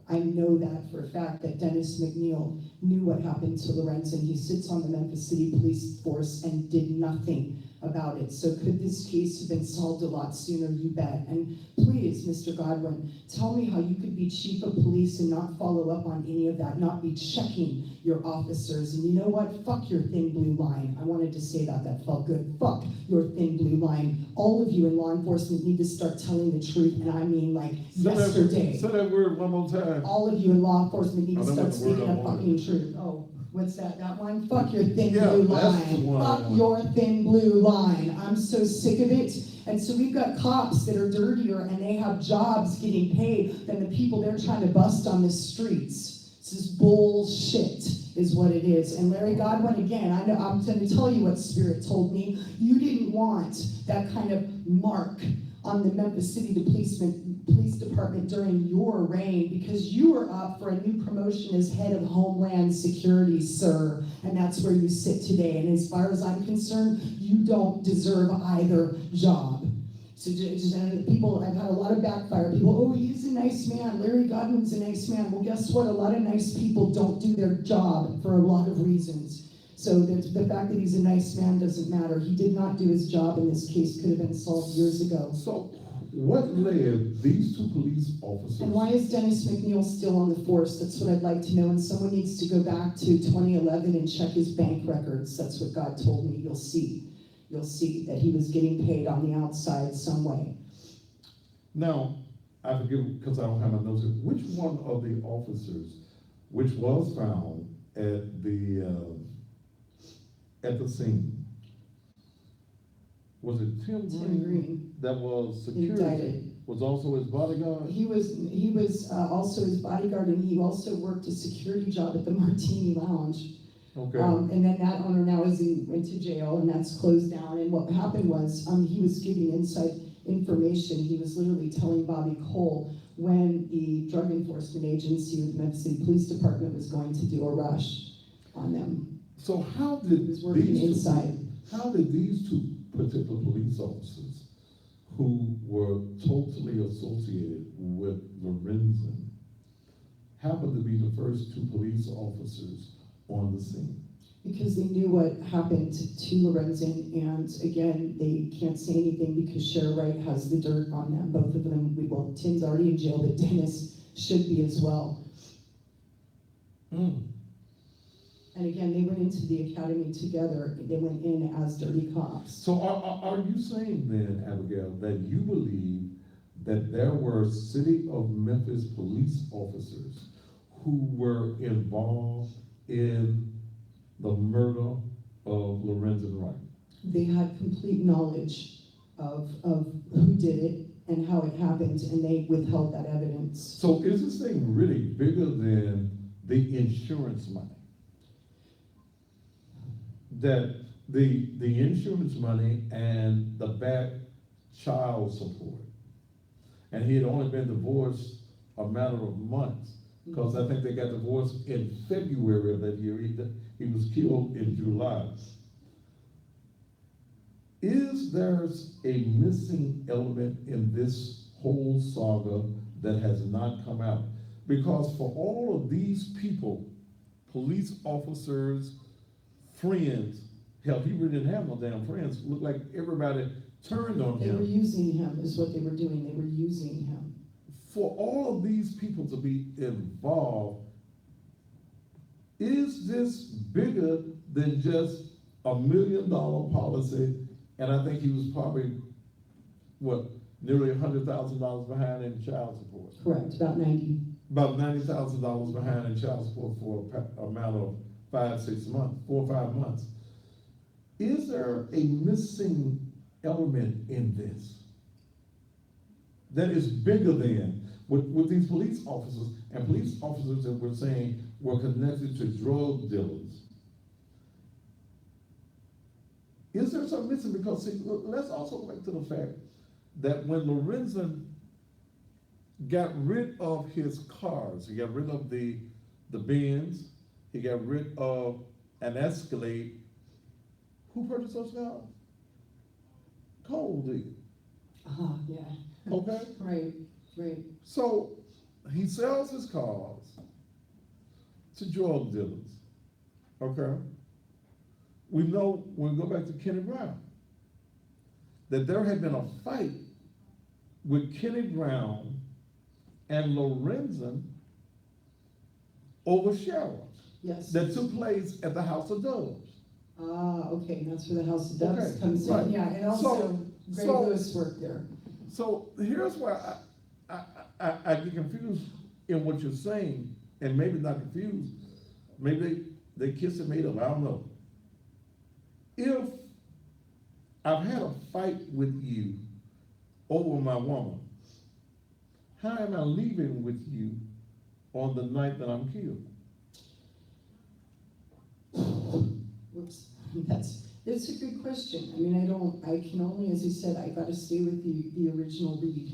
Speaker 2: I know that for a fact, that Dennis McNeil knew what happened to Lorenzen. He sits on the Memphis City Police Force and did nothing about it. So could this case have been solved a lot sooner? You bet. And please, Mr. Godwin, tell me how you could be chief of police and not follow up on any of that, not be checking your officers. And you know what? Fuck your thin blue line. I wanted to say that. That felt good. Fuck your thin blue line. All of you in law enforcement need to start telling the truth, and I mean like yesterday.
Speaker 7: Say that word one more time.
Speaker 2: All of you in law enforcement need to
Speaker 7: I know
Speaker 2: start
Speaker 7: what the word
Speaker 2: speaking
Speaker 7: I
Speaker 2: of
Speaker 7: wanted.
Speaker 2: fucking truth. Oh, what's that? That one? Fuck your thin
Speaker 7: Yeah,
Speaker 2: blue
Speaker 7: that's the
Speaker 2: line.
Speaker 7: one I
Speaker 2: Fuck
Speaker 7: wanted.
Speaker 2: your thin blue line. I'm so sick of it. And so we've got cops that are dirtier and they have jobs getting paid than the people they're trying to bust on the streets. This is bullshit, is what it is. And Larry Godwin, again, I know I'm going to tell you what Spirit told me. You didn't want that kind of mark on the Memphis City Police Department during your reign, because you were up for a new promotion as head of Homeland Security, sir, and that's where you sit today. And as far as I'm concerned, you don't deserve either job. So people, I've had a lot of backfire. People, oh, he's a nice man. Larry Godwin's a nice man. Well, guess what? A lot of nice people don't do their job for a lot of reasons. So the fact that he's a nice man doesn't matter. He did not do his job, and this case could have been solved years ago.
Speaker 7: So what led these two police officers?
Speaker 2: And why is Dennis McNeil still on the force? That's what I'd like to know. And someone needs to go back to 2011 and check his bank records. That's what God told me. You'll see that he was getting paid on the outside some way.
Speaker 7: Now, I forget because I don't have my notes here. Which one of the officers, which was found at the scene, was it Tim
Speaker 2: Green.
Speaker 7: That was security?
Speaker 2: Indicted.
Speaker 7: Was also his bodyguard?
Speaker 2: He was also his bodyguard, and he also worked a security job at the Martini Lounge.
Speaker 7: Okay.
Speaker 2: And then that owner now went to jail, and that's closed down. And what happened was he was giving inside information. He was literally telling Bobby Cole when the Drug Enforcement Agency with the Memphis City Police Department was going to do a rush on them.
Speaker 7: So how did
Speaker 2: He was working inside.
Speaker 7: How did these two particular police officers, who were totally associated with Lorenzen, happen to be the first two police officers on the scene?
Speaker 2: Because they knew what happened to Lorenzen, and again, they can't say anything because Shara Wright has the dirt on them. Both of them, well, Tim's already in jail, but Dennis should be as well. And again, they went into the academy together. They went in as dirty cops.
Speaker 7: So are you saying then, Abigail, that you believe that there were City of Memphis police officers who were involved in the murder of Lorenzen Wright?
Speaker 2: They had complete knowledge of who did it and how it happened, and they withheld that evidence.
Speaker 7: So is this thing really bigger than the insurance money? That the insurance money and the back child support. And he had only been divorced a matter of months, because I think they got divorced in February of that year. He was killed in July. Is there a missing element in this whole saga that has not come out? Because for all of these people, police officers, friends, hell, he really didn't have no damn friends. Looked like everybody turned on
Speaker 2: They were
Speaker 7: him.
Speaker 2: using him, is what they were doing. They were using him.
Speaker 7: For all of these people to be involved, is this bigger than just $1 million policy? And I think he was probably, nearly $100,000 behind in child support.
Speaker 2: Correct, about 90.
Speaker 7: About $90,000 behind in child support for a matter of 4 or 5 months. Is there a missing element in this? that is bigger than, with these police officers, and police officers that we're saying were connected to drug dealers. Is there something missing? Because see, let's also go back to the fact that when Lorenzen got rid of his cars, he got rid of the Benz, he got rid of an Escalade, who purchased those cars? Cole did,
Speaker 2: Yeah,
Speaker 7: okay?
Speaker 2: right.
Speaker 7: So he sells his cars to drug dealers, okay? We know, when we go back to Kenny Brown, that there had been a fight with Kenny Brown and Lorenzen over Cheryl
Speaker 2: Yes.
Speaker 7: that took place at the House of Doves.
Speaker 2: Okay, that's where the House of Doves
Speaker 7: Okay,
Speaker 2: comes
Speaker 7: right.
Speaker 2: in, yeah, and also Greg
Speaker 7: so-
Speaker 2: Lewis worked there.
Speaker 7: So here's where I get confused in what you're saying, and maybe not confused. Maybe they kissed and made up, I don't know. If I've had a fight with you over my woman, how am I leaving with you on the night that I'm killed?
Speaker 2: Whoops, that's a good question. I mean, I can only, as you said, I gotta stay with the original read.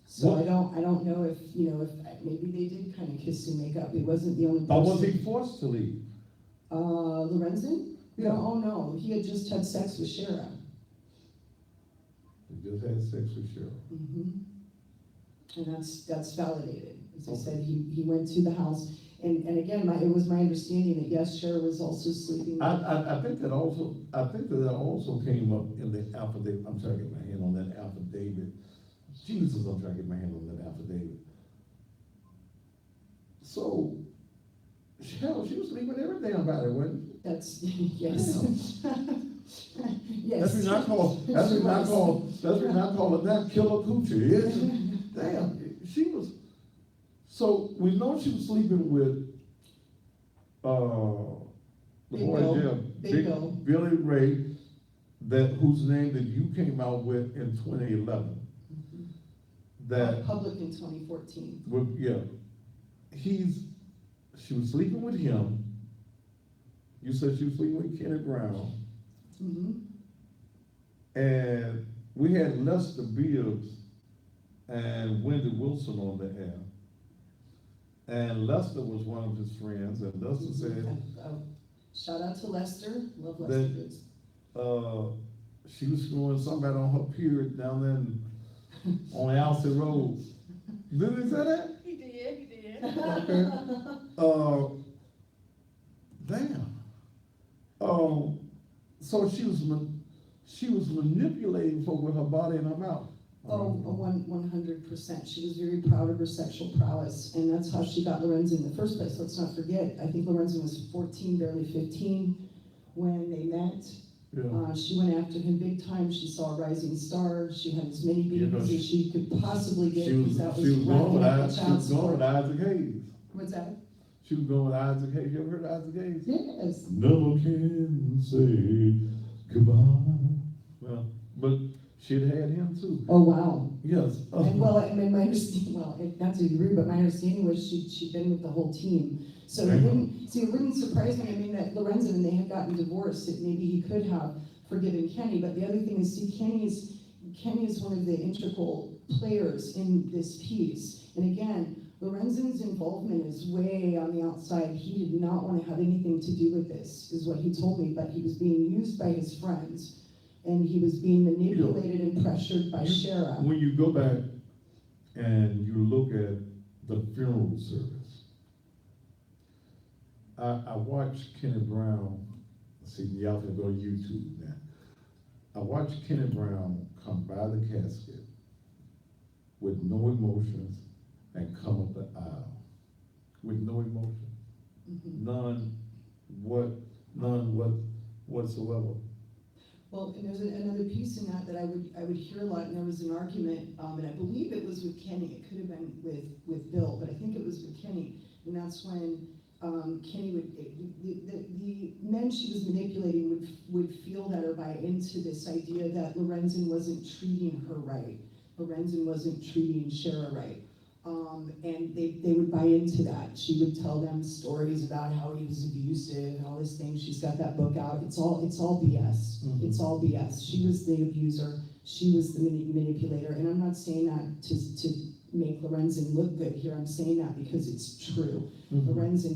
Speaker 2: So
Speaker 7: What-
Speaker 2: I don't know if, maybe they did kind of kiss and make up. He wasn't the only
Speaker 7: Or was
Speaker 2: person.
Speaker 7: he forced to leave?
Speaker 2: Lorenzen?
Speaker 7: Yeah.
Speaker 2: No, oh no, he had just had sex with Shara.
Speaker 7: He just had sex with Cheryl.
Speaker 2: And that's validated. As I
Speaker 7: Okay.
Speaker 2: said, he went to the house, and again, it was my understanding that yes, Shara was also sleeping.
Speaker 7: I think that also came up in the affidavit. I'm trying to get my hand on that affidavit. Jesus, I'm trying to get my hand on that affidavit. So, Cheryl, she was sleeping every damn body, wasn't she?
Speaker 2: That's, yes. Yes.
Speaker 7: That's reason I call it that killer coochie, isn't it? Damn, she was, so we know she was sleeping with, the
Speaker 2: Big
Speaker 7: boy
Speaker 2: Bill.
Speaker 7: there,
Speaker 2: Big Bill.
Speaker 7: Billy Ray, whose name that you came out with in 2011. That,
Speaker 2: Public in 2014.
Speaker 7: yeah, she was sleeping with him. You said she was sleeping with Kenny Brown. And we had Lester Bibbs and Wendy Wilson on the air. And Lester was one of his friends, and Lester said
Speaker 2: Shout out to Lester, love Lester.
Speaker 7: that
Speaker 2: Goods.
Speaker 7: she was screwing somebody on her period down there on Alcee Road. Did he say that?
Speaker 4: He did.
Speaker 7: Okay. Damn. So she was manipulating folk with her body and her mouth.
Speaker 2: 100%. She was very proud of her sexual prowess, and that's how she got Lorenzen in the first place. Let's not forget, I think Lorenzen was 14, barely 15 when they met.
Speaker 7: Yeah.
Speaker 2: She went after him big time. She saw a rising star. She had as many
Speaker 7: You know,
Speaker 2: babies as she could possibly get.
Speaker 7: She was
Speaker 2: because that
Speaker 7: going with
Speaker 2: racking up the
Speaker 7: Isaac. She
Speaker 2: child
Speaker 7: was going with
Speaker 2: support.
Speaker 7: Isaac Hayes.
Speaker 2: What's that?
Speaker 7: She was going with Isaac Hayes. You ever heard of Isaac Hayes?
Speaker 2: Yes.
Speaker 1: Never can say goodbye.
Speaker 7: Well, but she'd had him too.
Speaker 2: Oh, wow.
Speaker 7: Yes.
Speaker 2: And well, I mean, my understanding, not to be rude, but my understanding was she'd been with the whole team. So it wouldn't surprise me, I mean, that Lorenzen and they had gotten divorced, that maybe he could have forgiven Kenny. But the other thing is, see, Kenny is one of the integral players in this piece. And again, Lorenzen's involvement is way on the outside. He did not want to have anything to do with this, is what he told me, but he was being used by his friends. And he was being manipulated and pressured by Shara.
Speaker 7: When you go back and you look at the funeral service, I watched Kenny Brown. See, y'all can go to YouTube now. I watched Kenny Brown come by the casket with no emotions and come up the aisle with no emotion, none whatsoever.
Speaker 2: Well, and there's another piece in that I would hear a lot, and there was an argument, and I believe it was with Kenny. It could have been with Bill, but I think it was with Kenny, and that's when Kenny the men she was manipulating would feel that or buy into this idea that Lorenzen wasn't treating her right, Lorenzen wasn't treating Shara right. And they would buy into that. She would tell them stories about how he was abusive and all these things. She's got that book out. It's all BS.
Speaker 7: Mhm.
Speaker 2: It's all BS. She was the abuser. She was the manipulator. And I'm not saying that to make Lorenzen look good here. I'm saying that because it's true.
Speaker 7: Mhm.
Speaker 2: Lorenzen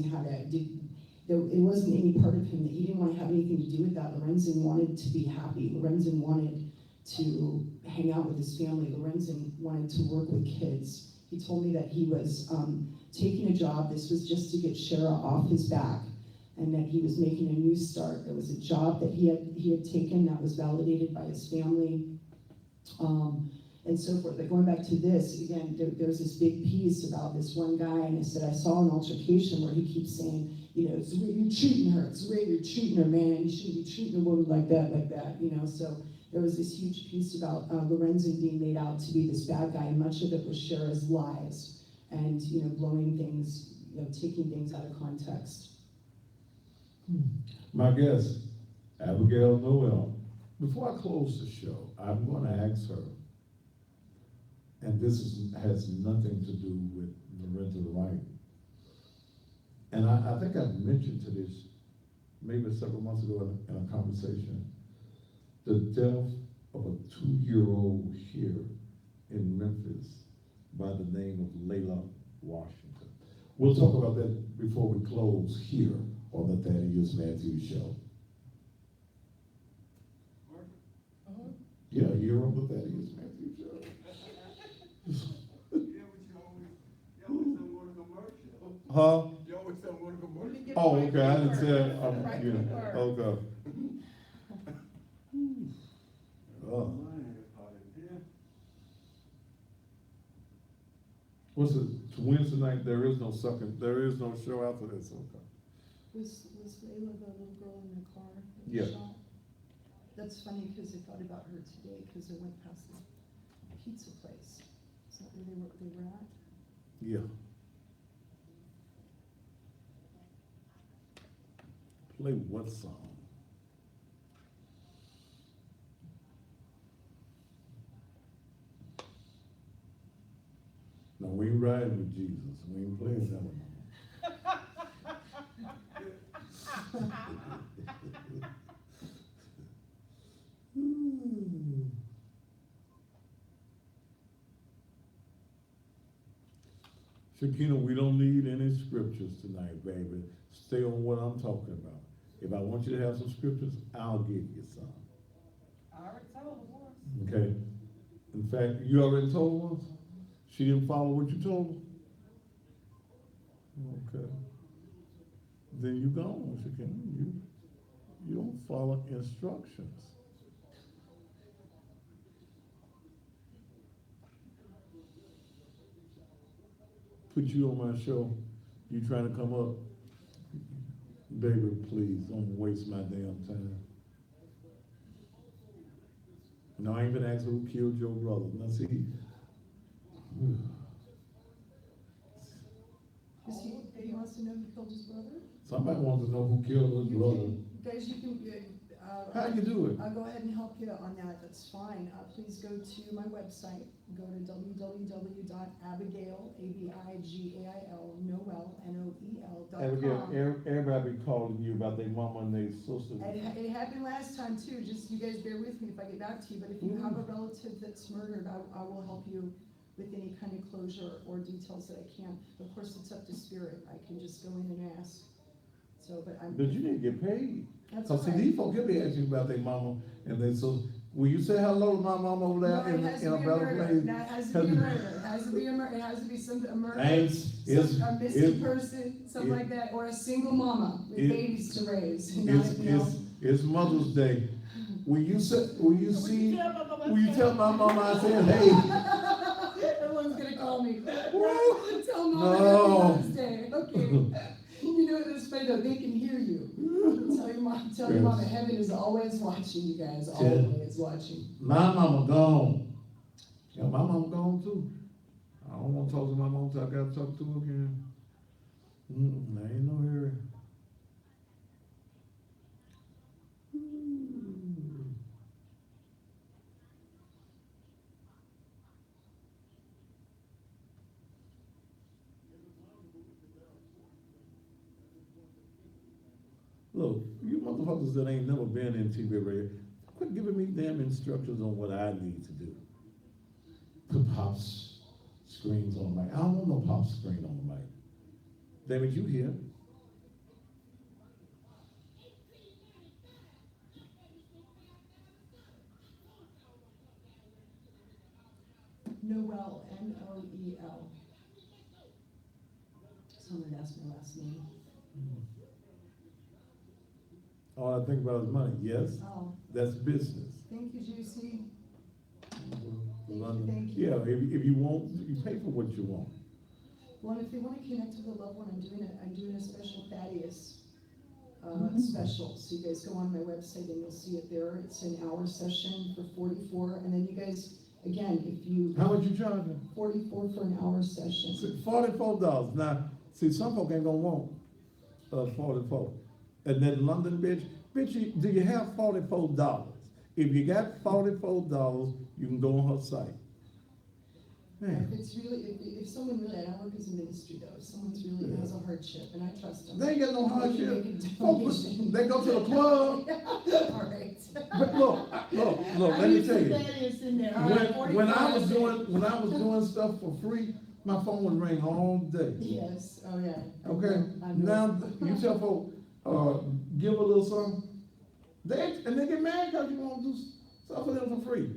Speaker 2: it wasn't any part of him that he didn't want to have anything to do with that. Lorenzen wanted to be happy. Lorenzen wanted to hang out with his family. Lorenzen wanted to work with kids. He told me that he was taking a job. This was just to get Shara off his back, and that he was making a new start. There was a job that he had taken that was validated by his family, and so forth. But going back to this again, there's this big piece about this one guy, and I said I saw an altercation where he keeps saying, it's the way you're treating her. It's the way you're treating her, man. You shouldn't be treating a woman like that. So there was this huge piece about Lorenzen being made out to be this bad guy, and much of it was Shara's lies and, blowing things, taking things out of context.
Speaker 1: My guest, Abigail Noel. Before I close the show, I'm going to ask her, and this has nothing to do with Lorenzen Wright. And I think I mentioned to this maybe several months ago in a conversation, the death of a 2-year-old here in Memphis by the name of Layla Washington. We'll talk about that before we close here on the Thaddeus Matthews Show. Yeah, you're on the Thaddeus Matthews Show.
Speaker 5: Yeah, but you always don't go to commercial.
Speaker 1: Huh?
Speaker 5: You always don't go to commercial.
Speaker 1: Oh, okay, I didn't say,
Speaker 4: Right
Speaker 1: yeah,
Speaker 4: before.
Speaker 1: okay. Oh. What's it, Wednesday night, there is no show after this, okay.
Speaker 2: Was Layla the little girl in the car that was
Speaker 1: Yeah.
Speaker 2: shot? That's funny because I thought about her today because I went past the pizza place. Is that where they were at?
Speaker 1: Yeah. Play what song? No, we ain't riding with Jesus. We ain't playing that one. Shakina, we don't need any scriptures tonight, baby. Stay on what I'm talking about. If I want you to have some scriptures, I'll give you some.
Speaker 4: I already told the boys.
Speaker 1: Okay? In fact, you already told her once? She didn't follow what you told her? Okay. Then you gone, Shakina. You don't follow instructions. Put you on my show. You trying to come up? Baby, please, don't waste my damn time. No, I ain't been asking who killed your brother. Now see,
Speaker 2: He wants to know who killed his brother?
Speaker 1: somebody wants to know who killed his brother.
Speaker 2: Guys, you can,
Speaker 1: How you do it?
Speaker 2: I'll go ahead and help you on that, that's fine. Please go to my website, go to www.abigail, A-B-I-G-A-I-L, Noel, N-O-E-L.com.
Speaker 1: Abigail, everybody be calling you about their mama and their sister.
Speaker 2: It happened last time too, just you guys bear with me if I get back to you, but if you have a relative that's murdered, I will help you with any kind of closure or details that I can. Of course, it's up to spirit, I can just go in and ask. So, but I'm.
Speaker 1: But you didn't get paid.
Speaker 2: That's
Speaker 1: Cause see,
Speaker 2: all right.
Speaker 1: these folks, they be asking about their mama and they so, will you say hello to my mama over
Speaker 2: No,
Speaker 1: there
Speaker 2: it has
Speaker 1: in
Speaker 2: to
Speaker 1: a
Speaker 2: be a
Speaker 1: better
Speaker 2: murder.
Speaker 1: place?
Speaker 2: That has to be a murder. It has to be a murder. It has to be a murder.
Speaker 1: Thanks.
Speaker 2: A missing person, something like that, or a single mama with babies to raise.
Speaker 1: It's Mother's Day. Will you tell my mama I said, hey?
Speaker 2: Everyone's gonna call me.
Speaker 1: Woo.
Speaker 2: Tell mama
Speaker 1: No.
Speaker 2: Happy Mother's Day. Okay. You know this funny though, they can hear you. Tell your mama, heaven is always watching you guys, always watching.
Speaker 1: My mama gone. Yeah, my mama gone too. I don't want to talk to my mom till I got to talk to her again. I ain't no hurry. Look, you motherfuckers that ain't never been in TV radio, quit giving me damn instructions on what I need to do. Put pops screens on the mic. I don't want no pop screen on the mic. Damn it, you here?
Speaker 2: Noel, Noel. Someone asked my last name.
Speaker 1: All I think about is money. Yes,
Speaker 2: Oh,
Speaker 1: that's business.
Speaker 2: thank you, Juicy.
Speaker 1: London.
Speaker 2: Thank you.
Speaker 1: Yeah, if you want, you pay for what you want.
Speaker 2: Well, if they want to connect with a loved one, I'm doing a special Thaddeus special. So you guys go on my website and you'll see it there. It's an hour session for 44, and then you guys, again, if you
Speaker 1: How much you charging?
Speaker 2: 44 for an hour session.
Speaker 1: $44. Now, see, some folk ain't gonna want 44. And then London, bitch, do you have $44? If you got $44, you can go on her site. Man,
Speaker 2: If it's really, if someone really, and I work as a ministry though, if someone's really has a hardship, and I trust them.
Speaker 1: they ain't got no
Speaker 2: They can
Speaker 1: hardship.
Speaker 2: make a
Speaker 1: Folks,
Speaker 2: donation.
Speaker 1: they go to the club.
Speaker 2: All right.
Speaker 1: But look, let me tell you.
Speaker 4: Thaddeus in there. All right,
Speaker 1: When I
Speaker 4: 45.
Speaker 1: was doing stuff for free, my phone would ring all day.
Speaker 2: Yes, oh yeah.
Speaker 1: Okay,
Speaker 2: I know.
Speaker 1: now you tell folks, give a little something, and they get mad because you won't do stuff for them for free.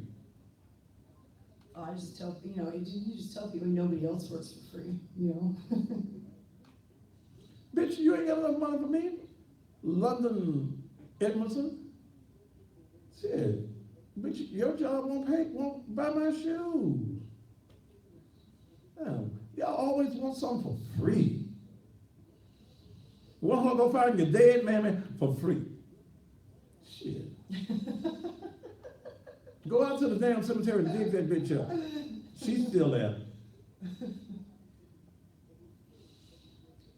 Speaker 2: Oh, I just tell, you just tell people nobody else works for free,
Speaker 1: Bitch, you ain't got enough money for me? London, Edmondson? Shit, bitch, your job won't buy my shoes. Damn, y'all always want something for free. You want to go find your dead mammy for free. Shit. Go out to the damn cemetery and dig that bitch up. She's still there.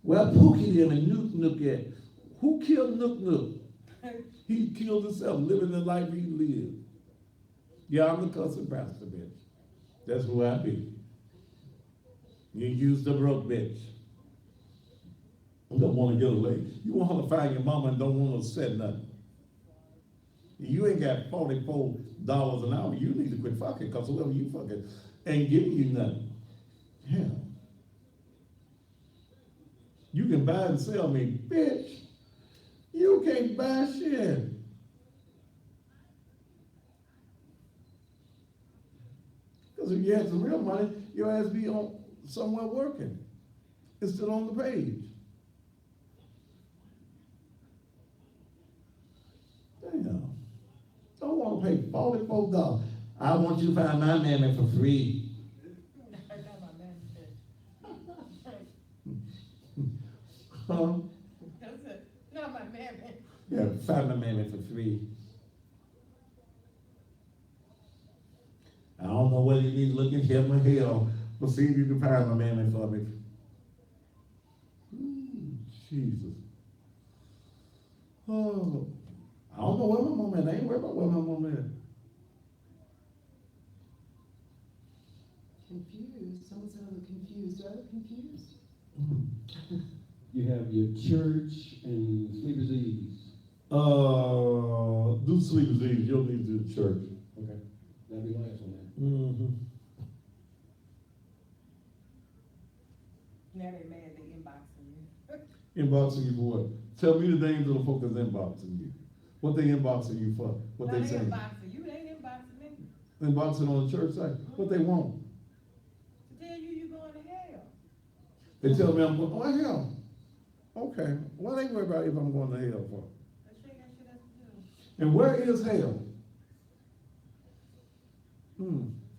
Speaker 1: Well, Pookie them and Nook Nook at. Who killed Nook Nook? He killed himself, living the life he lived. Yeah, I'm the cussing pastor, bitch. That's who I be. You use the broke bitch. You don't want to get away. You want her to find your mama and don't want her to say nothing. You ain't got $44 an hour. You need to quit fucking, because whoever you fucking ain't giving you nothing. Yeah. You can buy and sell me, bitch. You can't buy shit. Because if you had some real money, your ass be on somewhere working. It's still on the page. Damn. I don't want to pay $44. I want you to find my mammy for free.
Speaker 4: Not my man.
Speaker 1: Huh?
Speaker 4: That's it. Not my man.
Speaker 1: Yeah, find my mammy for free. I don't know whether you need to look in heaven or hell, but see if you can find my mammy for me. Jesus. Oh, I don't know where my mom is. I ain't worried about where my mom is.
Speaker 2: Confused, someone said I look confused, do I look confused?
Speaker 6: You have your church and Sleeper's Ease.
Speaker 1: Do Sleeper's Eve. You'll need to do the church.
Speaker 6: Okay, that'll be last on that.
Speaker 1: Mm-hmm.
Speaker 4: Now they mad, they inboxing you.
Speaker 1: Inboxing you for what? Tell me the names of the folk that's inboxing you. What they inboxing you for? What
Speaker 4: No,
Speaker 1: they saying?
Speaker 4: inboxing you, they ain't inboxing me.
Speaker 1: Inboxing on the church site. What they want?
Speaker 4: To tell you going to hell.
Speaker 1: They tell me I'm going, oh, hell. Okay. Why they worry about if I'm going to hell for?
Speaker 4: That shit got shit else to do.
Speaker 1: And where is hell?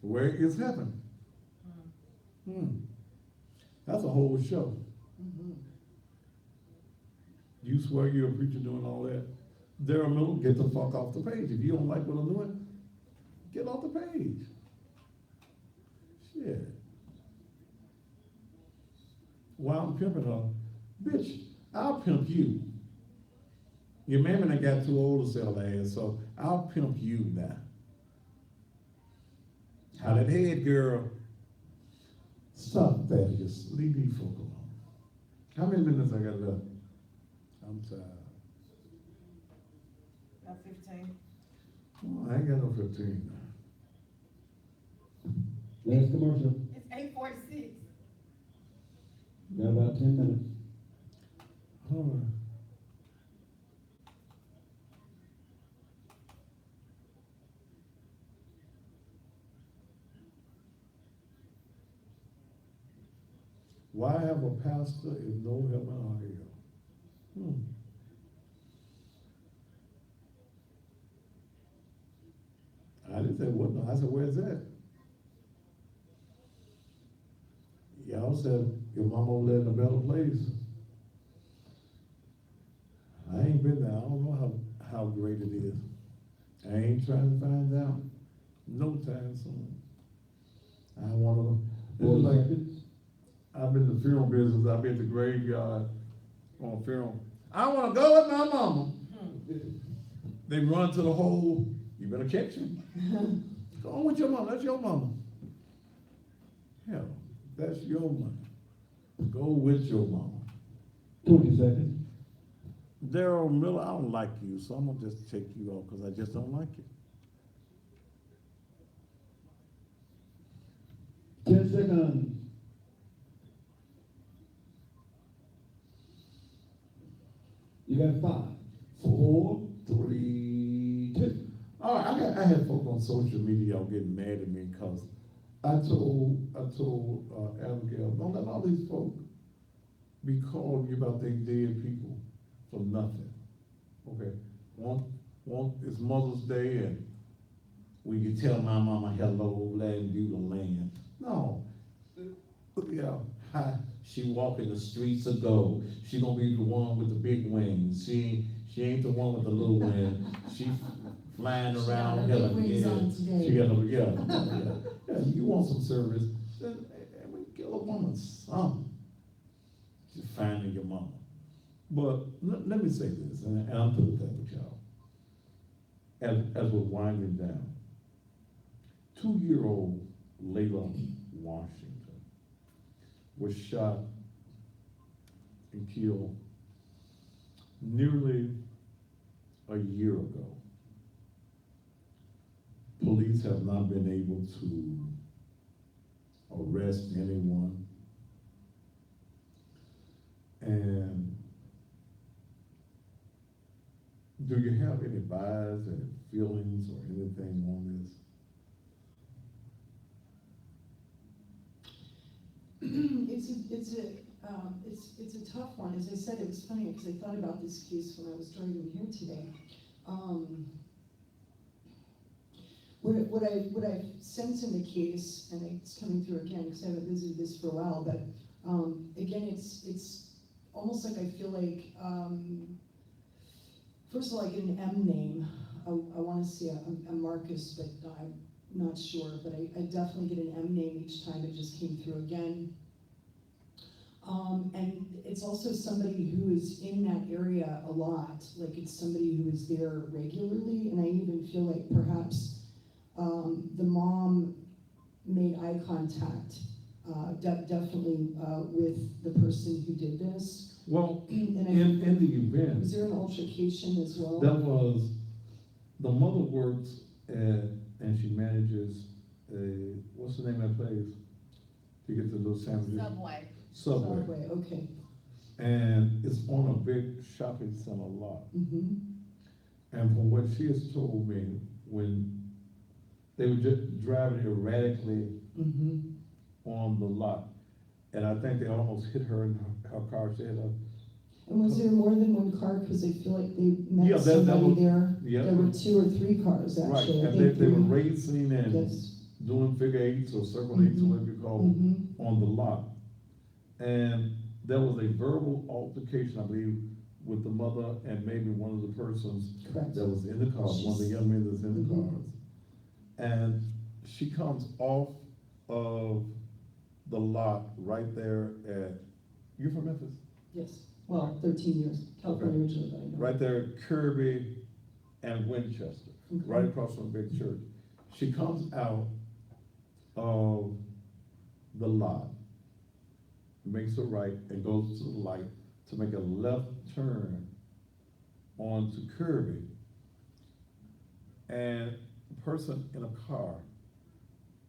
Speaker 1: Where is heaven? That's a whole show.
Speaker 2: Mm-hmm.
Speaker 1: You swear you're a preacher doing all that? Daryl Miller, get the fuck off the page. If you don't like what I'm doing, get off the page. Shit. While I'm pimping her, bitch, I'll pimp you. Your mammy done got too old to sell ass, so I'll pimp you now. How that head, girl? Stop that. Just leave me folk alone. How many minutes I got left? I'm tired.
Speaker 4: 15.
Speaker 7: Oh, I ain't got no 15.
Speaker 6: Last commercial,
Speaker 4: It's 8:46.
Speaker 6: got about 10 minutes.
Speaker 7: All right. Why have a pastor if no heaven or hell? I didn't say what, no. I said, where's that? Y'all said your mama over there in a better place. I ain't been there. I don't know how great it is. I ain't trying to find out no time soon. I wanna, it's
Speaker 6: 40
Speaker 7: like,
Speaker 6: seconds.
Speaker 7: I've been in the funeral business, I've been at the graveyard on funeral. I wanna go with my mama. They run to the hole, you better catch him. Go on with your mama, that's your mama. Hell, that's your money. Go with your mama.
Speaker 6: 20 seconds.
Speaker 1: Daryl Miller, I don't like you, so I'm gonna just take you off because I just don't like you.
Speaker 6: 10 seconds. You got 5, 4, 3, 2.
Speaker 7: All right, I had folks on social media all getting mad at me because I told Abigail, don't let all these folks be calling you about their dead people for nothing. Okay, it's Mother's Day and we can tell my mama hello, land you the land. No, yeah, she walking the streets of gold. She gonna be the one with the big wings. She ain't the one with the little wings. She flying
Speaker 2: She
Speaker 7: around.
Speaker 2: got her big wings on today.
Speaker 7: She got her, yeah. You want some service? Then we give a woman something. She's finding your mama. But let me say this, and I'm through with that with y'all. As we're winding down, 2-year-old Layla Washington was shot and killed nearly a year ago. Police have not been able to arrest anyone. And do you have any bias, any feelings or anything on this?
Speaker 2: It's a tough one. As I said, it was funny because I thought about this case when I was driving here today. What I sense in the case, and it's coming through again because I haven't visited this for a while, but again, it's almost like I feel like, first of all, I get an M name. I want to say a Marcus, but I'm not sure, but I definitely get an M name each time. It just came through again. And it's also somebody who is in that area a lot, like it's somebody who is there regularly, and I even feel like perhaps the mom made eye contact, definitely with the person who did this.
Speaker 7: Well,
Speaker 2: And
Speaker 7: in the event,
Speaker 2: was there an altercation as well?
Speaker 7: that was, the mother works and she manages what's the name of that place? To get the little sandwiches? Subway.
Speaker 2: Subway, okay.
Speaker 7: And it's on a big shopping center lot.
Speaker 2: Mm-hmm.
Speaker 7: And from what she has told me, when they were just driving erratically
Speaker 2: Mm-hmm.
Speaker 7: on the lot, and I think they almost hit her in her car. She had a,
Speaker 2: And was there more than one car? Because I feel like they met
Speaker 7: Yeah, that
Speaker 2: somebody
Speaker 7: was-
Speaker 2: there.
Speaker 7: yeah.
Speaker 2: There were 2 or 3 cars
Speaker 7: right,
Speaker 2: actually. I
Speaker 7: and
Speaker 2: think
Speaker 7: they were
Speaker 2: three.
Speaker 7: racing and
Speaker 2: Yes.
Speaker 7: doing figure eights or circle eights,
Speaker 2: Mhm.
Speaker 7: whatever you call them,
Speaker 2: Mm-hmm.
Speaker 7: on the lot. And there was a verbal altercation, I believe, with the mother and maybe one of the persons
Speaker 2: Correct.
Speaker 7: that was in the car, one of the young men that's in the
Speaker 2: Mhm.
Speaker 7: cars. And she comes off of the lot right there at, you from Memphis?
Speaker 2: Yes. Well, 13 years. California
Speaker 7: Okay.
Speaker 2: originally, but I know.
Speaker 7: Right there at Kirby and Winchester,
Speaker 2: Okay.
Speaker 7: right across from the big church. She comes out of the lot, makes a right and goes to the light to make a left turn onto Kirby. and a person in a car,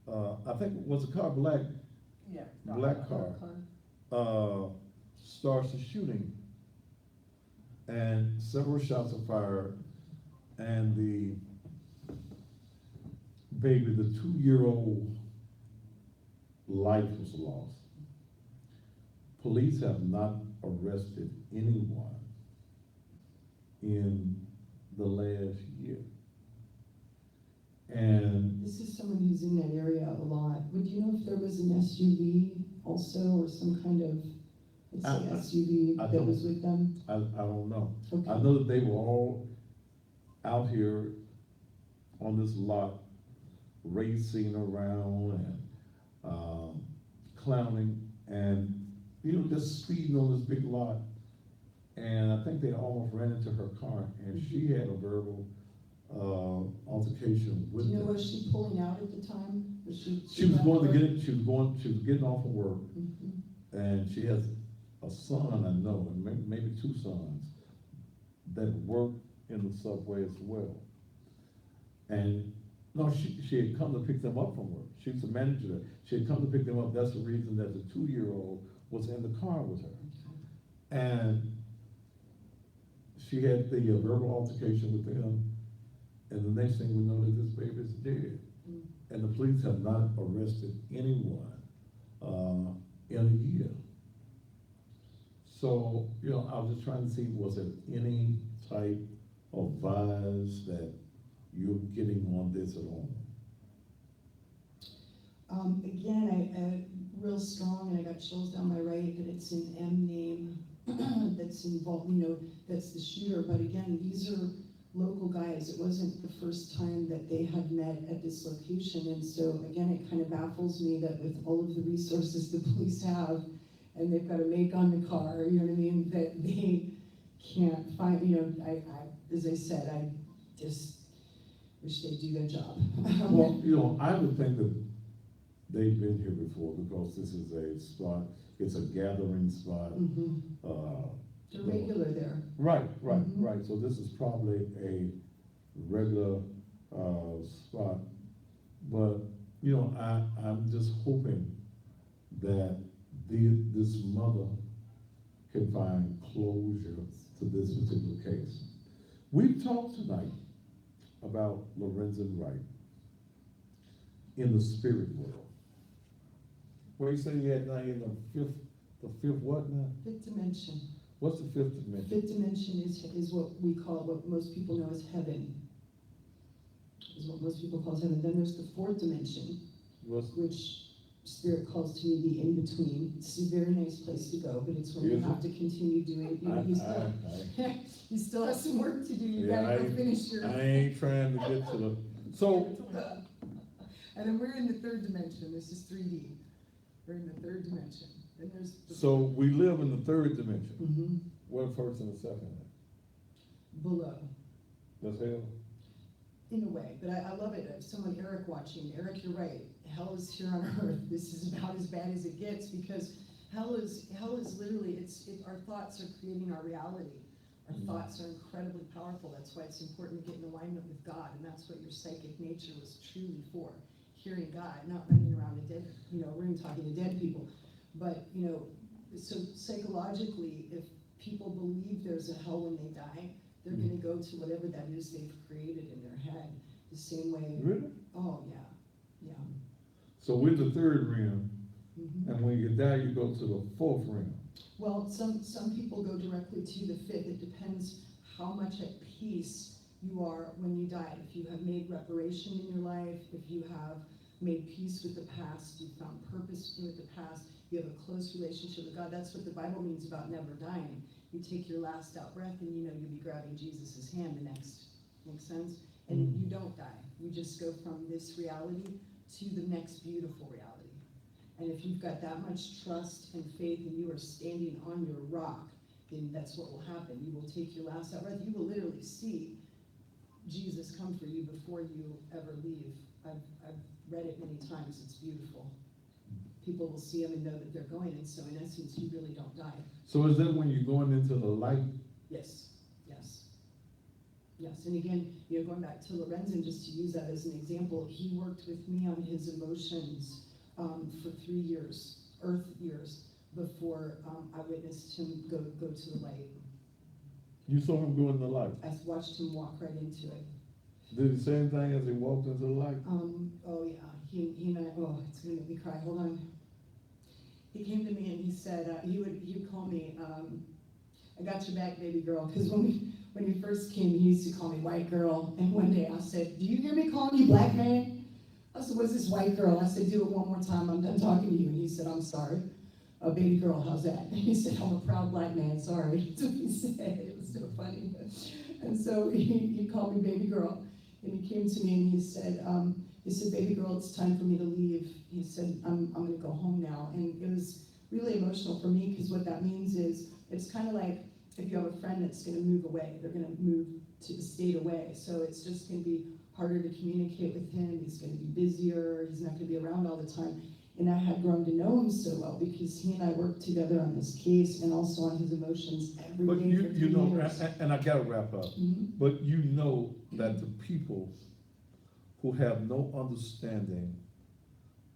Speaker 7: I think, was the car black?
Speaker 4: Yeah.
Speaker 7: Black car, starts a shooting. And several shots are fired, and the baby, the 2-year-old life was lost. Police have not arrested anyone in the last year. And
Speaker 2: This is someone who's in that area a lot. Would you know if there was an SUV also, or some kind of, let's say, SUV
Speaker 7: I
Speaker 2: that
Speaker 7: don't-
Speaker 2: was with them?
Speaker 7: I don't know.
Speaker 2: Okay.
Speaker 7: I know that they were all out here on this lot, racing around and, clowning and, just speeding on this big lot. And I think they almost ran into her car, and she had a verbal, altercation
Speaker 2: Do
Speaker 7: with
Speaker 2: you know,
Speaker 7: them.
Speaker 2: was she pulling out at the time? Was she?
Speaker 7: She was going to get it, she was getting off of work,
Speaker 2: Mhm.
Speaker 7: and she has a son, I know, and maybe 2 sons that work in the subway as well. And, no, she had come to pick them up from work. She's the manager there. She had come to pick them up. That's the reason that the 2-year-old was in the car with her. And she had the verbal altercation with them, and the next thing we know that this baby is dead.
Speaker 2: Mm.
Speaker 7: And the police have not arrested anyone, in a year. So, I was just trying to see, was there any type of vibes that you're getting on this at all?
Speaker 2: Again, I real strong, and I got chills down my right, that it's an M name that's involved, that's the shooter. But again, these are local guys. It wasn't the first time that they had met at this location. And so again, it kind of baffles me that with all of the resources the police have, and they've got a make on the car, you know what I mean, that they can't find, as I said, I just wish they'd do their job.
Speaker 7: Well, I would think that they've been here before, because this is a spot, it's a gathering spot.
Speaker 2: Mhm. They're regular there.
Speaker 7: Right,
Speaker 2: Mhm.
Speaker 7: right. So this is probably a regular, spot. But, I'm just hoping that this mother can find closure to this particular case. We've talked tonight about Lorenzen Wright in the spirit world. Where you say you had now in the fifth what now?
Speaker 2: Fifth dimension.
Speaker 7: What's the 5th dimension?
Speaker 2: Fifth dimension is what we call, what most people know as heaven. Is what most people call heaven. Then there's the fourth dimension,
Speaker 7: What's,
Speaker 2: which Spirit calls to me the in-between. It's a very nice place to go, but it's when you
Speaker 7: Is it?
Speaker 2: have to continue doing, you still have some work to do. You
Speaker 7: Yeah,
Speaker 2: gotta go finish your.
Speaker 7: I ain't trying to get to the, so,
Speaker 2: And then we're in the third dimension. This is 3D. We're in the third dimension. Then there's.
Speaker 7: so we live in the 3rd dimension.
Speaker 2: Mhm.
Speaker 7: What first and the second?
Speaker 2: Below.
Speaker 7: That's hell?
Speaker 2: In a way, but I love it. Someone, Eric, watching. Eric, you're right. Hell is here on earth. This is about as bad as it gets, because hell is literally, our thoughts are creating our reality. Our thoughts are incredibly powerful. That's why it's important to get in alignment with God, and that's what your psychic nature was truly for. Hearing God, not running around a dead, room talking to dead people. But, so psychologically, if people believe there's a hell when they die, they're gonna go to whatever that is they've created in their head, the same way.
Speaker 7: Really?
Speaker 2: Oh, yeah.
Speaker 7: So we're in the 3rd realm,
Speaker 2: Mhm.
Speaker 7: and when you die, you go to the 4th realm.
Speaker 2: Well, some people go directly to the fifth. It depends how much at peace you are when you die. If you have made reparation in your life, if you have made peace with the past, you found purpose with the past, you have a close relationship with God. That's what the Bible means about never dying. You take your last out breath, and you'll be grabbing Jesus' hand the next. Makes sense? And you don't die. You just go from this reality to the next beautiful reality. And if you've got that much trust and faith, and you are standing on your rock, then that's what will happen. You will take your last out breath. You will literally see Jesus come for you before you ever leave. I've read it many times. It's beautiful. People will see him and know that they're going, and so in essence, you really don't die.
Speaker 7: So is that when you're going into the light?
Speaker 2: Yes, yes. Yes, and again, going back to Lorenzen, just to use that as an example, he worked with me on his emotions for 3 years, Earth years, before I witnessed him go to the light.
Speaker 7: You saw him go in the light.
Speaker 2: I watched him walk right into it.
Speaker 7: Did he say anything as he walked into the light?
Speaker 2: Oh yeah, he and I, oh, it's gonna make me cry, hold on. He came to me and he said, he would call me, I got your back, baby girl, because when he first came, he used to call me white girl, and one day I said, do you hear me calling you black man? I said, what's this white girl? I said, do it one more time, I'm done talking to you. And he said, I'm sorry. Baby girl, how's that? And he said, I'm a proud black man, sorry. That's what he said. It was so funny. And so he called me baby girl, and he came to me and he said, baby girl, it's time for me to leave. He said, I'm gonna go home now. And it was really emotional for me, because what that means is, it's kind of like if you have a friend that's gonna move away, they're gonna move to the state away. So it's just gonna be harder to communicate with him, he's gonna be busier, he's not gonna be around all the time. And I had grown to know him so well, because he and I worked together on this case and also on his emotions every
Speaker 7: But
Speaker 2: day for 3 years.
Speaker 7: and I gotta wrap up,
Speaker 2: Mhm.
Speaker 7: but you know that the people who have no understanding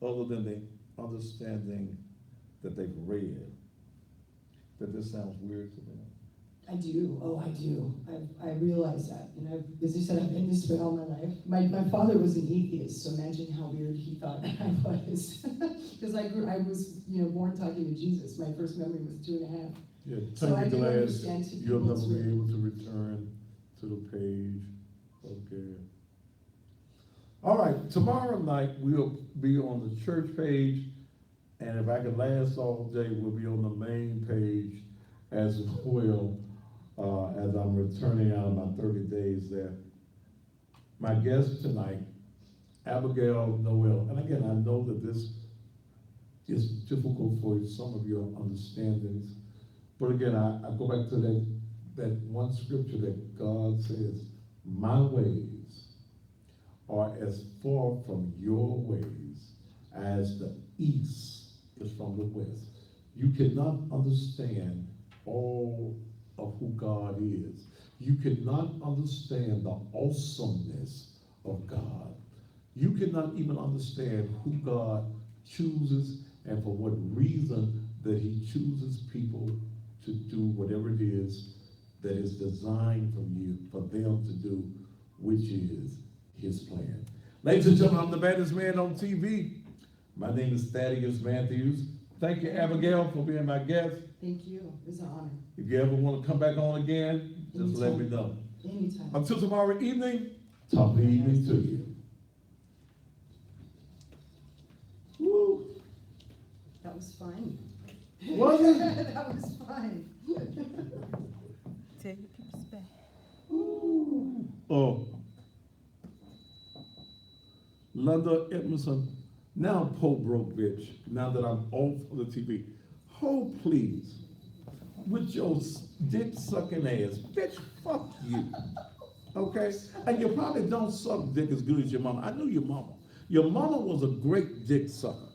Speaker 7: other than the understanding that they've read, that this sounds weird to them.
Speaker 2: I do, oh, I do. I realize that, as I said, I've been this way all my life. My father was an atheist, so imagine how weird he thought I was. Because I was, born talking to Jesus. My first memory was 2.5.
Speaker 7: Yeah,
Speaker 2: So
Speaker 7: turn
Speaker 2: I
Speaker 7: your
Speaker 2: do
Speaker 7: glass,
Speaker 2: understand to
Speaker 7: you'll
Speaker 2: people
Speaker 7: never
Speaker 2: it's
Speaker 7: be
Speaker 2: weird.
Speaker 7: able to return to the page, okay. All right, tomorrow night, we'll be on the church page, and if I can last all day, we'll be on the main page as well, as I'm returning out of my 30 days there. My guest tonight, Abigail Noel, and again, I know that this is difficult for some of your understandings, but again, I go back to that one scripture that God says, my ways are as far from your ways as the east is from the west. You cannot understand all of who God is. You cannot understand the awesomeness of God. You cannot even understand who God chooses and for what reason that he chooses people to do whatever it is that is designed for them to do, which is his plan. Ladies and gentlemen, I'm the baddest man on TV. My name is Thaddeus Matthews. Thank you, Abigail, for being my guest.
Speaker 2: Thank you, it was an honor.
Speaker 7: If you ever want to come back on again, just let me know.
Speaker 2: Anytime.
Speaker 7: Until tomorrow evening, top of the evening to you. Woo.
Speaker 2: That was fun.
Speaker 7: Was it?
Speaker 2: That was fun.
Speaker 4: Tell your people back.
Speaker 7: Oh. Linda Edmondson, now Poe broke bitch, now that I'm off of the TV. Ho, please, with your dick sucking ass, bitch, fuck you. Okay? And you probably don't suck dick as good as your mama. I knew your mama. Your mama was a great dick sucker.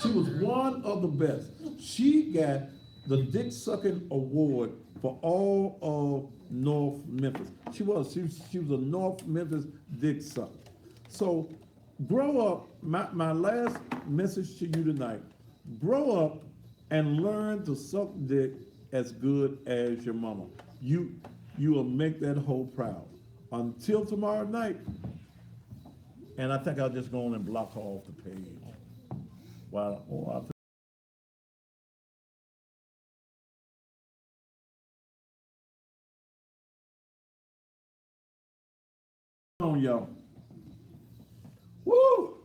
Speaker 7: She was one of the best. She got the dick sucking award for all of North Memphis. She was a North Memphis dick sucker. So grow up, my last message to you tonight, grow up and learn to suck dick as good as your mama. You will make that hoe proud. Until tomorrow night, and I think I'll just go on and block her off the page. Wow. On y'all. Woo!